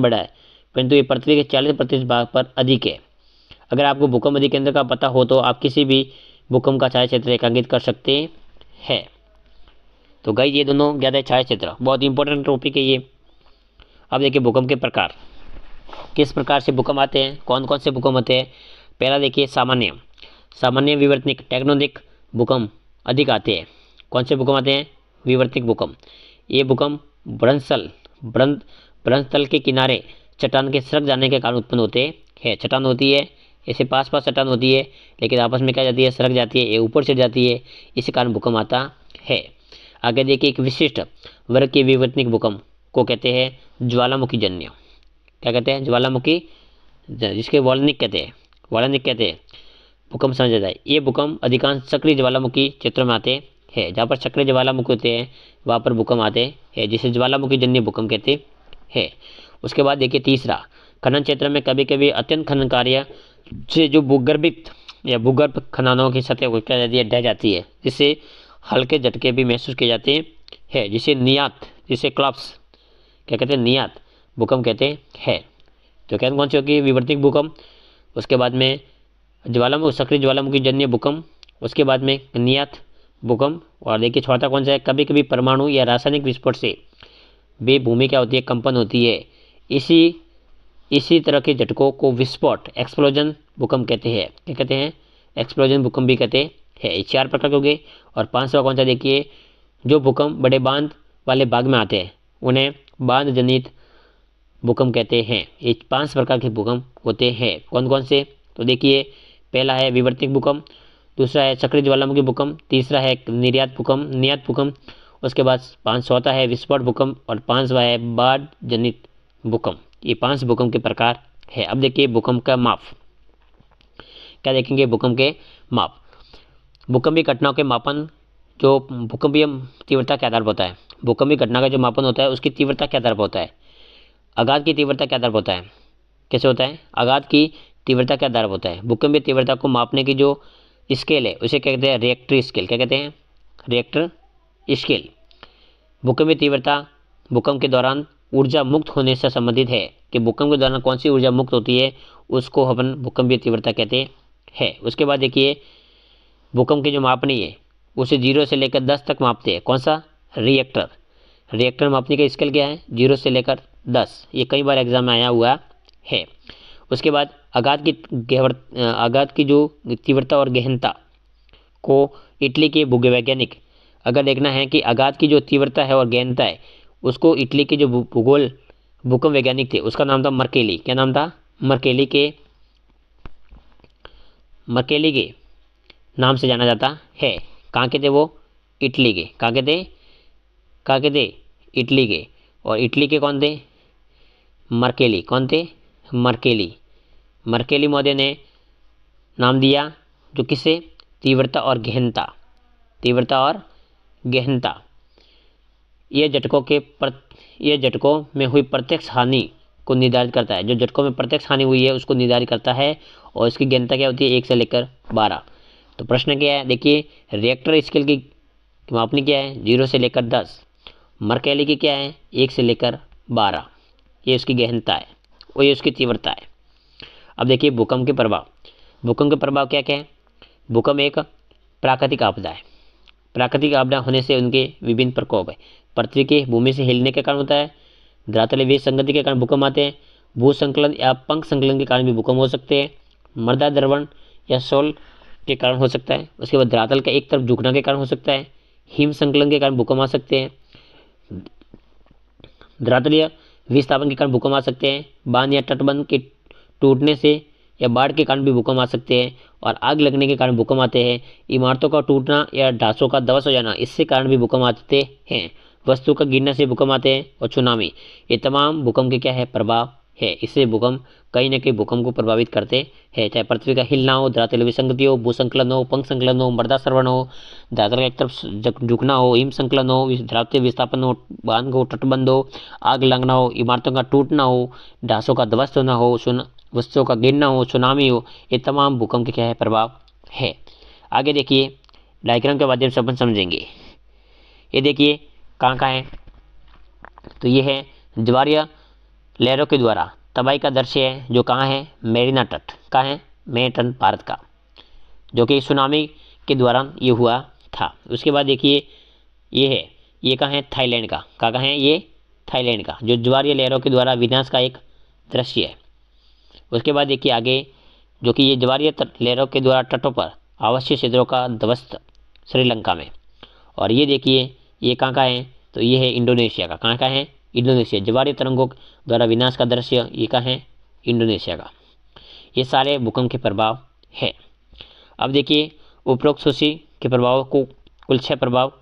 बड़ा है, परंतु ये पृथ्वी के 40% भाग पर अधिक है। अगर आपको भूकंप अधिकेंद्र का पता हो तो आप किसी भी भूकंप का छाया क्षेत्र रेखांकित कर सकते हैं। तो गाइस ये दोनों ज्ञात है छाया क्षेत्र, बहुत इंपॉर्टेंट टॉपिक है ये। अब देखिए भूकंप के प्रकार, किस प्रकार से भूकंप आते हैं, कौन कौन से भूकंप आते हैं। पहला देखिए सामान्य विवर्तनिक टेक्टोनिक भूकंप अधिक आते हैं। कौन से भूकंप आते हैं, विवर्तनिक भूकंप। ये भूकंप भ्रंशतल के किनारे चट्टान के सरक जाने के कारण उत्पन्न होते हैं। चट्टान होती है, ऐसे पास चट्टान होती है, लेकिन आपस में क्या जाती है, सरक जाती है, ये ऊपर चढ़ जाती है, इसी कारण भूकंप आता है। आगे देखिए एक विशिष्ट वर्ग के विवर्तनिक भूकंप को कहते हैं ज्वालामुखी जन्य। क्या कहते हैं, ज्वालामुखी, जिसके वॉल्केनिक कहते हैं भूकंप समझा जाता है। ये भूकंप अधिकांश सक्रिय ज्वालामुखी क्षेत्रों में आते हैं। जहाँ पर सक्रिय ज्वालामुखी होते हैं वहाँ पर भूकंप आते हैं, जिसे ज्वालामुखी जन्य भूकंप कहते हैं। उसके बाद देखिए तीसरा, खनन क्षेत्र में कभी कभी अत्यंत खनन कार्य से जो भूगर्भ खननों की सतह को क्या जाती है, ढह जाती है, जिससे हल्के झटके भी महसूस किए जाते हैं, जिसे क्लप्स क्या कहते हैं, नियात भूकंप कहते हैं। तो कहते कौन सी होगी, विवर्तनिक भूकंप। उसके बाद में सक्रिय ज्वालामुखी जन्य भूकंप। उसके बाद में नियात भूकंप। और देखिए चौथा कौन सा है, कभी कभी परमाणु या रासायनिक विस्फोट से भूमि क्या होती है, कंपन होती है। इसी तरह के झटकों को विस्फोट एक्सप्लोजन भूकंप कहते हैं। क्या कहते हैं, एक्सप्लोजन भूकंप भी कहते हैं। 4 प्रकार के हो गए। और 5वां कौन सा, देखिए जो भूकंप बड़े बांध वाले भाग में आते हैं उन्हें बांध जनित भूकंप कहते हैं। ये 5 प्रकार के भूकंप होते हैं। कौन कौन से, तो देखिए पहला है विवर्तनिक भूकंप, दूसरा है चक्रीय ज्वालामुखी भूकंप, तीसरा है निर्यात भूकंप, उसके बाद चौथा है विस्फोट भूकंप और पांचवा है बाढ़ जनित भूकंप। ये 5 भूकंप के प्रकार है। अब देखिए भूकंप का माप, क्या देखेंगे भूकंप के माप। भूकंपीय घटनाओं के मापन जो भूकंपीय तीव्रता के आधार पर होता है, भूकंपीय घटना का जो मापन होता है उसकी तीव्रता के आधार पर होता है, आघात की तीव्रता के आधार पर होता है। कैसे होता है? आघात की तीव्रता के आधार पर होता है। भूकंपीय तीव्रता को मापने की जो स्केल है उसे क्या कहते हैं? Richter scale. क्या कहते हैं? Richter scale. भूकंपीय तीव्रता भूकंप के दौरान ऊर्जा मुक्त होने से संबंधित है कि भूकंप के दौरान कौन सी ऊर्जा मुक्त होती है उसको अपन भूकंपीय तीव्रता कहते हैं। उसके बाद देखिए भूकंप की जो मापनी है उसे 0 से लेकर 10 तक मापते हैं। कौन सा? रिएक्टर। रिएक्टर मापने का स्केल क्या है? 0 से लेकर 10। ये कई बार एग्जाम में आया हुआ है। उसके बाद आघात की जो तीव्रता और गहनता को इटली के भूवैज्ञानिक, अगर देखना है कि आघात की जो तीव्रता है और गहनता है उसको इटली के जो भूकंप वैज्ञानिक थे उसका नाम था मर्केली। क्या नाम था? मर्केली के नाम से जाना जाता है। कहाँ के थे वो? इटली के। कहाँ के थे? इटली के। और इटली के कौन थे? मर्केली। कौन थे? मर्केली महोदय ने नाम दिया जो किसे? तीव्रता और गहनता। यह झटकों में हुई प्रत्यक्ष हानि को निर्धारित करता है। जो झटकों में प्रत्यक्ष हानि हुई है उसको निर्धारित करता है। और इसकी गहनता क्या होती है? 1 से लेकर 12। तो प्रश्न क्या है? देखिए रिएक्टर स्केल की मापनी क्या है? 0 से लेकर 10। मर्केली की क्या है? 1 से लेकर 12। ये उसकी गहनता है और ये उसकी तीव्रता है। अब देखिए भूकंप के प्रभाव क्या क्या है? भूकंप एक प्राकृतिक आपदा है। प्राकृतिक आपदा होने से उनके विभिन्न प्रकोप है। पृथ्वी के भूमि से हिलने के कारण होता है, धरातलीय विसंगति के कारण भूकंप आते हैं, भूसंकलन या पंख संकलन के कारण भी भूकंप हो सकते हैं, मृदा द्रवण या शोल के कारण हो सकता है। उसके बाद धरातल का एक तरफ झुकने के कारण हो सकता है, हिम संकलन के कारण भूकंप आ सकते हैं, धरातलीय विस्थापन के कारण भूकंप आ सकते हैं, बांध या तटबंध के टूटने से या बाढ़ के कारण भी भूकंप आ सकते हैं, और आग लगने के कारण भूकंप आते हैं। इमारतों का टूटना या ढांचों का ध्वस्त हो जाना इससे कारण भी भूकंप आते हैं। वस्तु का गिरने से भूकंप आते हैं। और सुनामी, ये तमाम भूकंप के क्या है? प्रभाव है। इससे भूकंप कहीं न कहीं भूकंप को प्रभावित करते हैं, चाहे पृथ्वी का हिलना हो, धरातलीय विसंगति हो, भूसंकलन हो, पंख संकलन हो, मृदा स्रवण हो, धरातल का एक तरफ झुकना हो, हिम संकलन हो, धरातलीय विस्थापन हो, बांध हो, तटबंध हो, आग लगना हो, इमारतों का टूटना हो, ढांचों का ध्वस्त होना हो, वस्तुओं का गिरना हो, सुनामी हो, ये तमाम भूकंप के क्या है? प्रभाव है। आगे देखिए डायग्राम के माध्यम से अपन समझेंगे। ये देखिए कहाँ है? तो ये है ज्वारीय लहरों के द्वारा तबाही का दृश्य है जो कहाँ है? मेरिना तट। कहाँ है? मेरिना तट भारत का, जो कि सुनामी के दौरान ये हुआ था। उसके बाद देखिए ये कहाँ है? थाईलैंड का। कहाँ है? ये थाईलैंड का, जो ज्वारीय लहरों के द्वारा विनाश का एक दृश्य है। उसके बाद देखिए आगे, जो कि ये ज्वारीय लहरों के द्वारा तटों पर आवासीय क्षेत्रों का ध्वस्त श्रीलंका में। और ये देखिए ये कहाँ का है? तो ये है इंडोनेशिया का। कहाँ का है? इंडोनेशिया। ज्वारीय तरंगों द्वारा विनाश का दृश्य ये कहाँ है? इंडोनेशिया का। ये सारे भूकंप के प्रभाव है। अब देखिए उपरोक्त सूची के प्रभाव को कुल 6 प्रभाव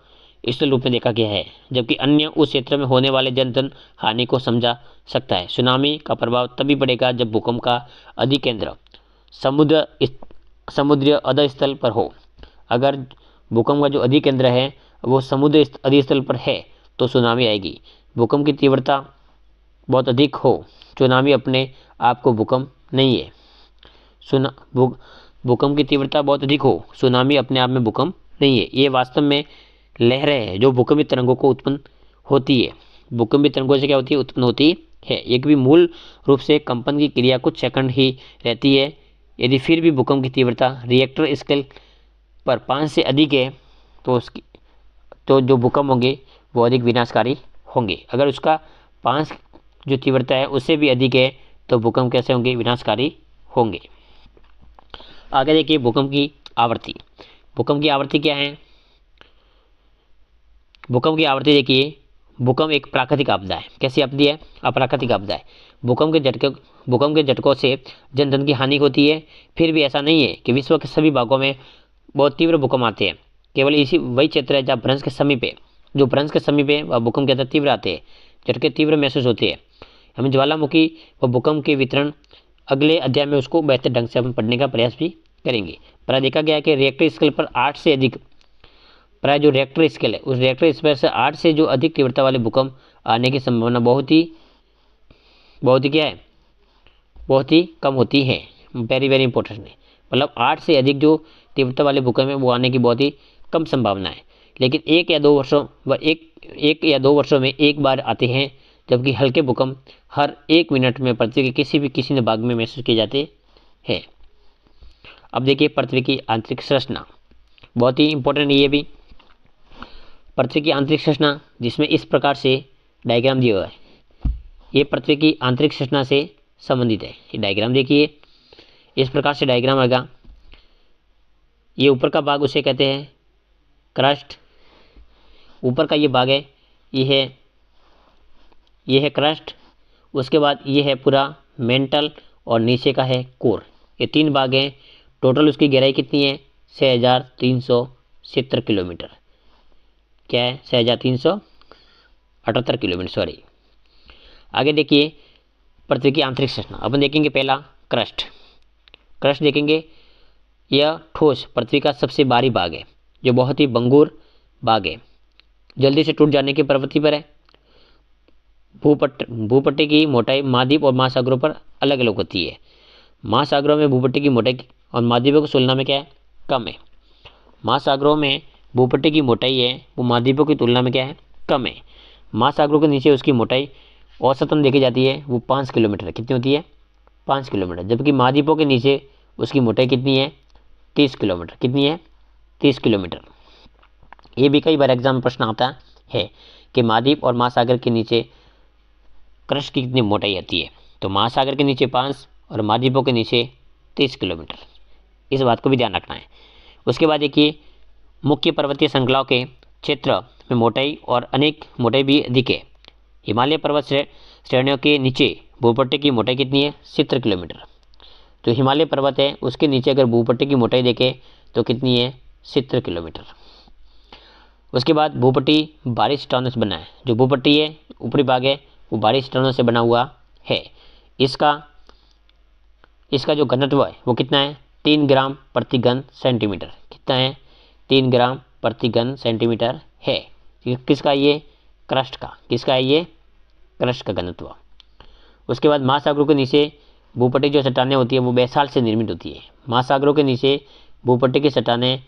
इस रूप में देखा गया है, जबकि अन्य उस क्षेत्र में होने वाले जन हानि को समझा सकता है। सुनामी का प्रभाव तभी पड़ेगा जब भूकंप का अधिकेंद्र समुद्रीय अधस्थल पर हो। अगर भूकंप का जो अधिकेंद्र है वो समुद्र अधस्थल पर है तो सुनामी आएगी। भूकंप की तीव्रता बहुत अधिक हो, सुनामी अपने आप को भूकंप नहीं है। भूकंप की तीव्रता बहुत अधिक हो, सुनामी अपने आप में भूकंप नहीं है। ये वास्तव में लहरें हैं जो भूकंपीय तरंगों को उत्पन्न होती है। भूकंपीय तरंगों से क्या होती है? उत्पन्न होती है। एक भी मूल रूप से कंपन की क्रिया कुछ सेकंड ही रहती है। यदि फिर भी भूकंप की तीव्रता रिएक्टर स्केल पर 5 से अधिक है तो जो भूकंप होंगे वो अधिक विनाशकारी होंगे। अगर उसका 5 जो तीव्रता है उससे भी अधिक है तो भूकंप कैसे होंगे? विनाशकारी होंगे। आगे देखिए भूकंप की आवृत्ति। भूकंप की आवृत्ति क्या है? भूकंप की आवृत्ति देखिए भूकंप एक प्राकृतिक आपदा है। कैसी आपदा है? अप्राकृतिक आपदा है। भूकंप के झटकों से जन धन की हानि होती है। फिर भी ऐसा नहीं है कि विश्व के सभी भागों में बहुत तीव्र भूकंप आते हैं। केवल इसी वही क्षेत्र है जहाँ भ्रंश के समीप है, जो भ्रंश के समीप है वह भूकंप ज़्यादा तीव्र आते हैं, झटके तीव्र महसूस होते हैं। हमें ज्वालामुखी व भूकंप के वितरण अगले अध्याय में उसको बेहतर ढंग से हम पढ़ने का प्रयास भी करेंगे। पर देखा गया है कि रिएक्टर स्केल पर 8 से अधिक, प्राय जो रिएक्टर स्केल है उस रिएक्टर स्केल से 8 से जो अधिक तीव्रता वाले भूकंप आने की संभावना बहुत ही क्या है, बहुत ही कम होती है। वेरी वेरी इंपॉर्टेंट है। मतलब 8 से अधिक जो तीव्रता वाले भूकंप है वो आने की बहुत ही कम संभावना है। लेकिन एक या दो वर्षों में एक बार आते हैं, जबकि हल्के भूकंप हर 1 मिनट में पृथ्वी के किसी न भाग में महसूस किए जाते हैं। अब देखिए पृथ्वी की आंतरिक संरचना, बहुत ही इंपॉर्टेंट है ये भी। पृथ्वी की आंतरिक संरचना, जिसमें इस प्रकार से डायग्राम दिया हुआ है, ये पृथ्वी की आंतरिक संरचना से संबंधित है। ये डायग्राम देखिए, इस प्रकार से डायग्राम आएगा। ये ऊपर का भाग उसे कहते हैं क्रस्ट, ऊपर का ये भाग है, ये है क्रस्ट। उसके बाद ये है पूरा मेंटल और नीचे का है कोर। ये 3 भाग हैं। टोटल उसकी गहराई कितनी है? 6370 किलोमीटर। क्या है? 6378 किलोमीटर, सॉरी। आगे देखिए पृथ्वी की आंतरिक संरचना। अपन देखेंगे पहला क्रस्ट देखेंगे। यह ठोस पृथ्वी का सबसे बाहरी भाग है, जो बहुत ही भंगुर भाग है, जल्दी से टूट जाने की प्रवृत्ति पर है। भूपट्टी की मोटाई महाद्वीप और महासागरों पर अलग अलग होती है। महासागरों में भूपट्टी की मोटाई और महाद्वीपों की तुलना में क्या है? कम है। महासागरों में भूपट्टी की मोटाई है वो महाद्वीपों की तुलना में क्या है? कम है। महासागरों के नीचे उसकी मोटाई औसतन देखी जाती है वो 5 किलोमीटर। कितनी होती है? 5 किलोमीटर। जबकि महाद्वीपों के नीचे उसकी मोटाई कितनी है? 30 किलोमीटर। कितनी है? 30 किलोमीटर। ये भी कई बार एग्जाम में प्रश्न आता है कि महाद्वीप और महासागर के नीचे क्रस्ट की कितनी मोटाई आती है। तो महासागर के नीचे 5 और महाद्वीपों के नीचे 30 किलोमीटर। इस बात को भी ध्यान रखना है। उसके बाद देखिए मुख्य पर्वतीय श्रृंखलाओं के क्षेत्र में मोटाई और अनेक मोटाई भी अधिक है। हिमालय पर्वत श्रेणियों के नीचे भूपट्टी की मोटाई कितनी है? 70 किलोमीटर। जो हिमालय पर्वत है उसके नीचे अगर भूपट्टी की मोटाई देखें तो कितनी है? 70 किलोमीटर। उसके बाद भूपट्टी बारिश चट्टानों से बना है। जो भूपट्टी है ऊपरी भाग है वो बारिश चट्टानों से बना हुआ है। इसका जो घनत्व है वो कितना है? 3 ग्राम प्रति घन सेंटीमीटर। कितना है? 3 ग्राम प्रति घन सेंटीमीटर है। किसका? ये क्रस्ट का। किसका है? ये क्रस्ट का घनत्व। उसके बाद महासागरों के नीचे भूपट्टी जो चट्टानें होती है वो बेसाल्ट से निर्मित होती है। महासागरों के नीचे भूपट्टी की चट्टानें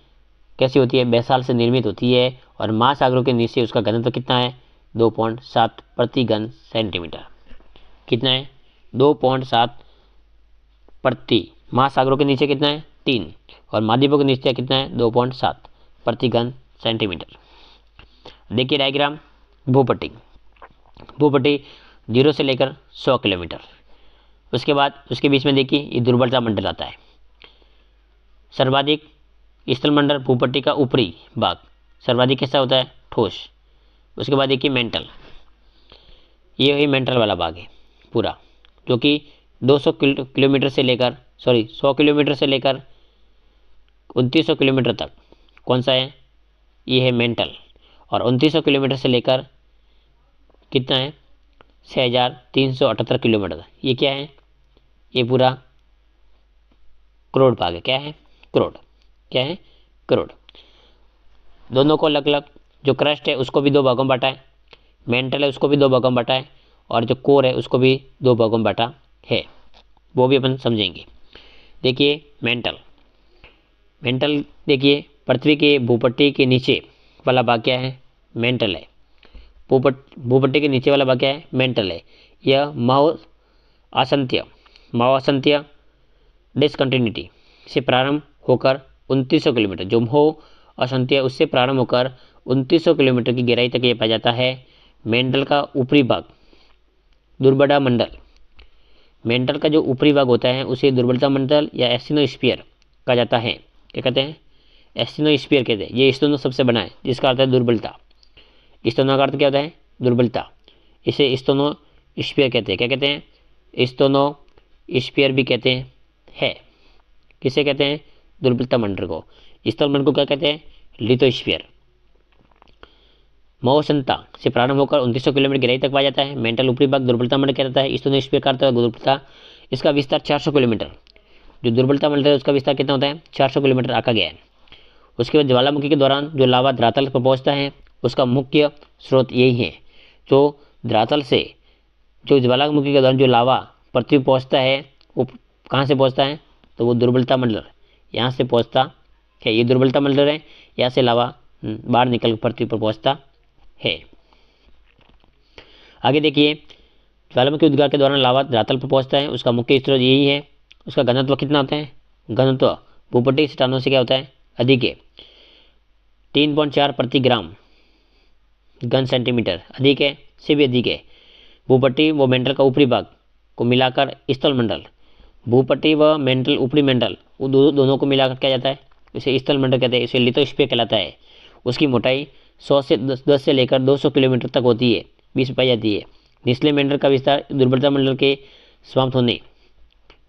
कैसी होती है? बेसाल्ट से निर्मित होती है। और महासागरों के नीचे उसका घनत्व कितना है? 2.7 प्रति घन सेंटीमीटर। कितना है? 2.7 प्रति। महासागरों के नीचे कितना है? 3 और महाद्वीपों के नीचे कितना है? 2.7 प्रति घन सेंटीमीटर। देखिए डायग्राम भूपट्टी 0 से लेकर 100 किलोमीटर। उसके बाद उसके बीच में देखिए ये दुर्बलता मंडल आता है। सर्वाधिक स्थलमंडल भूपट्टी का ऊपरी भाग सर्वाधिक कैसा होता है? ठोस। उसके बाद देखिए मेंटल, ये वही मेंटल वाला भाग है पूरा, जो कि 100 किलोमीटर से लेकर 2900 किलोमीटर तक कौन सा है? ये है मेंटल। और 2900 किलोमीटर से लेकर कितना है? 6378 किलोमीटर। ये क्या है? ये पूरा क्रोड भाग है। क्या है? क्रोड। क्या है? क्रोड। दोनों को अलग अलग, जो क्रस्ट है उसको भी 2 भागों में बांटा है, मेंटल है उसको भी 2 भागों में बांटा है, और जो कोर है उसको भी 2 भागों में बांटा है। वो भी अपन समझेंगे। देखिए मेंटल देखिए पृथ्वी के भूपट्टी के नीचे वाला भाग क्या है? मेंटल है। भूपट्टी के नीचे वाला भाग क्या है? मेंटल है। यह माओ डिसकंटिन्यूटी से प्रारंभ होकर 2900 किलोमीटर, जो महो असंत्य उससे प्रारंभ होकर 2900 किलोमीटर की गहराई तक ये पाया जाता है। मेंटल का ऊपरी भाग दुर्बलता मंडल, मेंटल का जो ऊपरी भाग होता है उसे दुर्बलता मंडल या एस्टिनोस्फीयर कहा जाता है। क्या कहते हैं? एस्टिनोस्फीयर कहते हैं। ये स्तनों सबसे बना है, जिसका अर्थ है दुर्बलता। स्तनों का अर्थ क्या होता है? दुर्बलता, इसे स्टोनोस्फीयर कहते हैं। क्या कहते हैं? स्टोनोस्फीयर भी कहते हैं। किसे कहते हैं? दुर्बलता मंडल को। स्थल मंडल को क्या कहते हैं? लिथोस्फीयर। महोक्षणता से प्रारंभ होकर 2900 किलोमीटर गहराई तक पाया जाता है। मेंटल ऊपरी भाग दुर्बलता मंडल कहता है। स्टोनोस्फीयर का अर्थ है दुर्बलता। इसका विस्तार 400 किलोमीटर, जो दुर्बलता मंडल है उसका विस्तार कितना होता है? 400 किलोमीटर आका गया है। उसके बाद ज्वालामुखी के दौरान जो लावा धरातल पर पहुंचता है उसका मुख्य स्रोत यही है। जो धरातल से, जो ज्वालामुखी के दौरान जो लावा पृथ्वी पहुंचता है वो कहाँ से पहुंचता है? तो वो दुर्बलता मंडल यहाँ से पहुंचता है। ये दुर्बलता मंडल है, यहाँ से लावा बाहर निकल पृथ्वी पर पहुंचता है। आगे देखिए, ज्वालामुखी उद्गार के दौरान लावा धरातल पर पहुंचता है, उसका मुख्य स्रोत यही है। उसका घनत्व कितना होता है? घनत्व भूपटल चट्टानों से क्या होता है? अधिक है। 3.4 प्रति ग्राम घन सेंटीमीटर अधिक है, से भी अधिक है। भूपट्टी व मेंटल का ऊपरी भाग को मिलाकर स्थल मंडल, भूपट्टी व मेंटल ऊपरी मेंटल वो दोनों को मिलाकर क्या जाता है? इसे स्थल मंडल कहते हैं। इसे लिथोस्फीयर कहलाता है। उसकी मोटाई 100 से 10 से लेकर 200 किलोमीटर तक होती है, 20 पाई जाती है। निचले मेंटल का विस्तार दुर्बलता मंडल के समाप्त होने,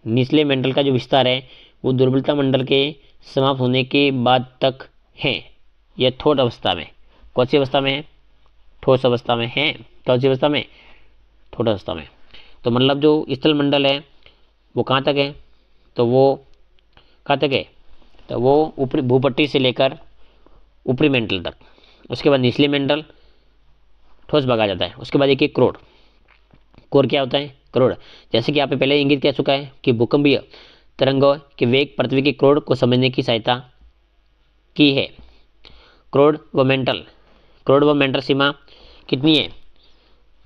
निचले मेंटल का जो विस्तार है वो दुर्बलता मंडल के समाप्त होने के बाद तक है। यह ठोस अवस्था में, कौन सी अवस्था में है? ठोस अवस्था में है। कौन सी अवस्था में? ठोस अवस्था में। तो मतलब जो स्थल मंडल है वो कहाँ तक है? तो वो कहाँ तक है? तो वो ऊपरी भूपट्टी से लेकर ऊपरी मेंटल तक। उसके बाद निचले मेंटल ठोस भाग आ जाता है। उसके बाद देखिए क्रोड। कोर क्या होता है? क्रोड, जैसे कि आप पहले इंगित कह चुका है कि भूकंपीय तरंगों के वेग पृथ्वी के क्रोड को समझने की सहायता की है। क्रोड व मेंटल सीमा कितनी है?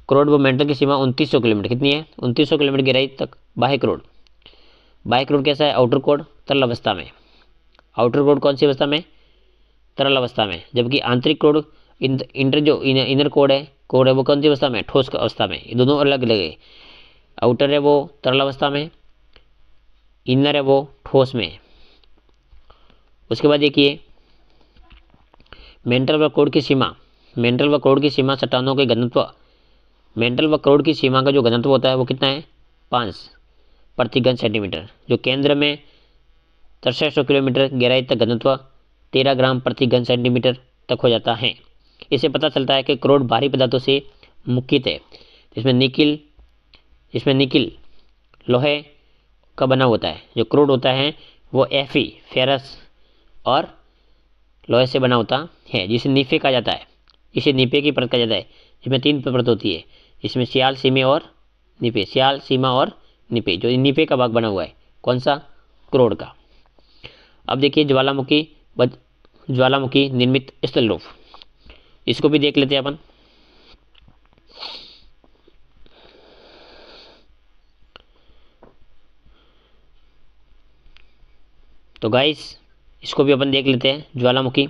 क्रोड व मेंटल की सीमा 2900 किलोमीटर। कितनी है? 2900 किलोमीटर गहराई तक। बाह्य क्रोड कैसा है? आउटर कोड तरल अवस्था में। आउटर कोड कौन सी अवस्था में? तरल अवस्था में। जबकि आंतरिक कोड इनर कोड है वो कौन सी अवस्था में? ठोस अवस्था में। ये दोनों अलग अलग है। आउटर है वो तरल अवस्था में, इनर है वो ठोस में। उसके बाद देखिए मेंटल व क्रोड की सीमा चट्टानों के घनत्व, मेंटल व क्रोड की सीमा का जो घनत्व होता है वो कितना है? 5 प्रति घन सेंटीमीटर। जो केंद्र में 6300 किलोमीटर गहराई तक घनत्व 13 ग्राम प्रति घन सेंटीमीटर तक हो जाता है। इससे पता चलता है कि क्रोड भारी पदार्थों से मुक्त है, जिसमें निकिल लोहे का बना होता है। जो क्रोड होता है वो Fe फेरस और लोहे से बना होता है, जिसे नीफे कहा जाता है। इसे नीफे की परत कहा जाता है, जिसमें 3 परत होती है। इसमें सियाल सीमा और नीफे, जो नीफे का भाग बना हुआ है कौन सा? क्रोड का। अब देखिए ज्वालामुखी निर्मित स्थल रूप, इसको भी देख लेते हैं अपन। तो गाइस इसको भी अपन देख लेते हैं। ज्वालामुखी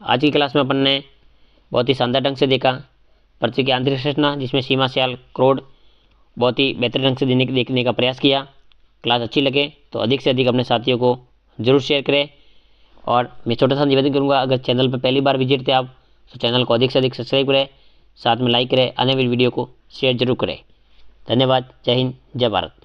आज की क्लास में अपन ने बहुत ही शानदार ढंग से देखा पृथ्वी की आंतरिक संरचना, जिसमें सीमा सियाल क्रोड बहुत ही बेहतर ढंग से देखने का प्रयास किया। क्लास अच्छी लगे तो अधिक से अधिक अपने साथियों को जरूर शेयर करें। और मैं छोटा सा निवेदन करूंगा, अगर चैनल पर पहली बार विजिट थे आप तो चैनल को अधिक से अधिक सब्सक्राइब करें, साथ में लाइक करें, आने वाली वीडियो को शेयर जरूर करें। धन्यवाद। जय हिंद, जय भारत।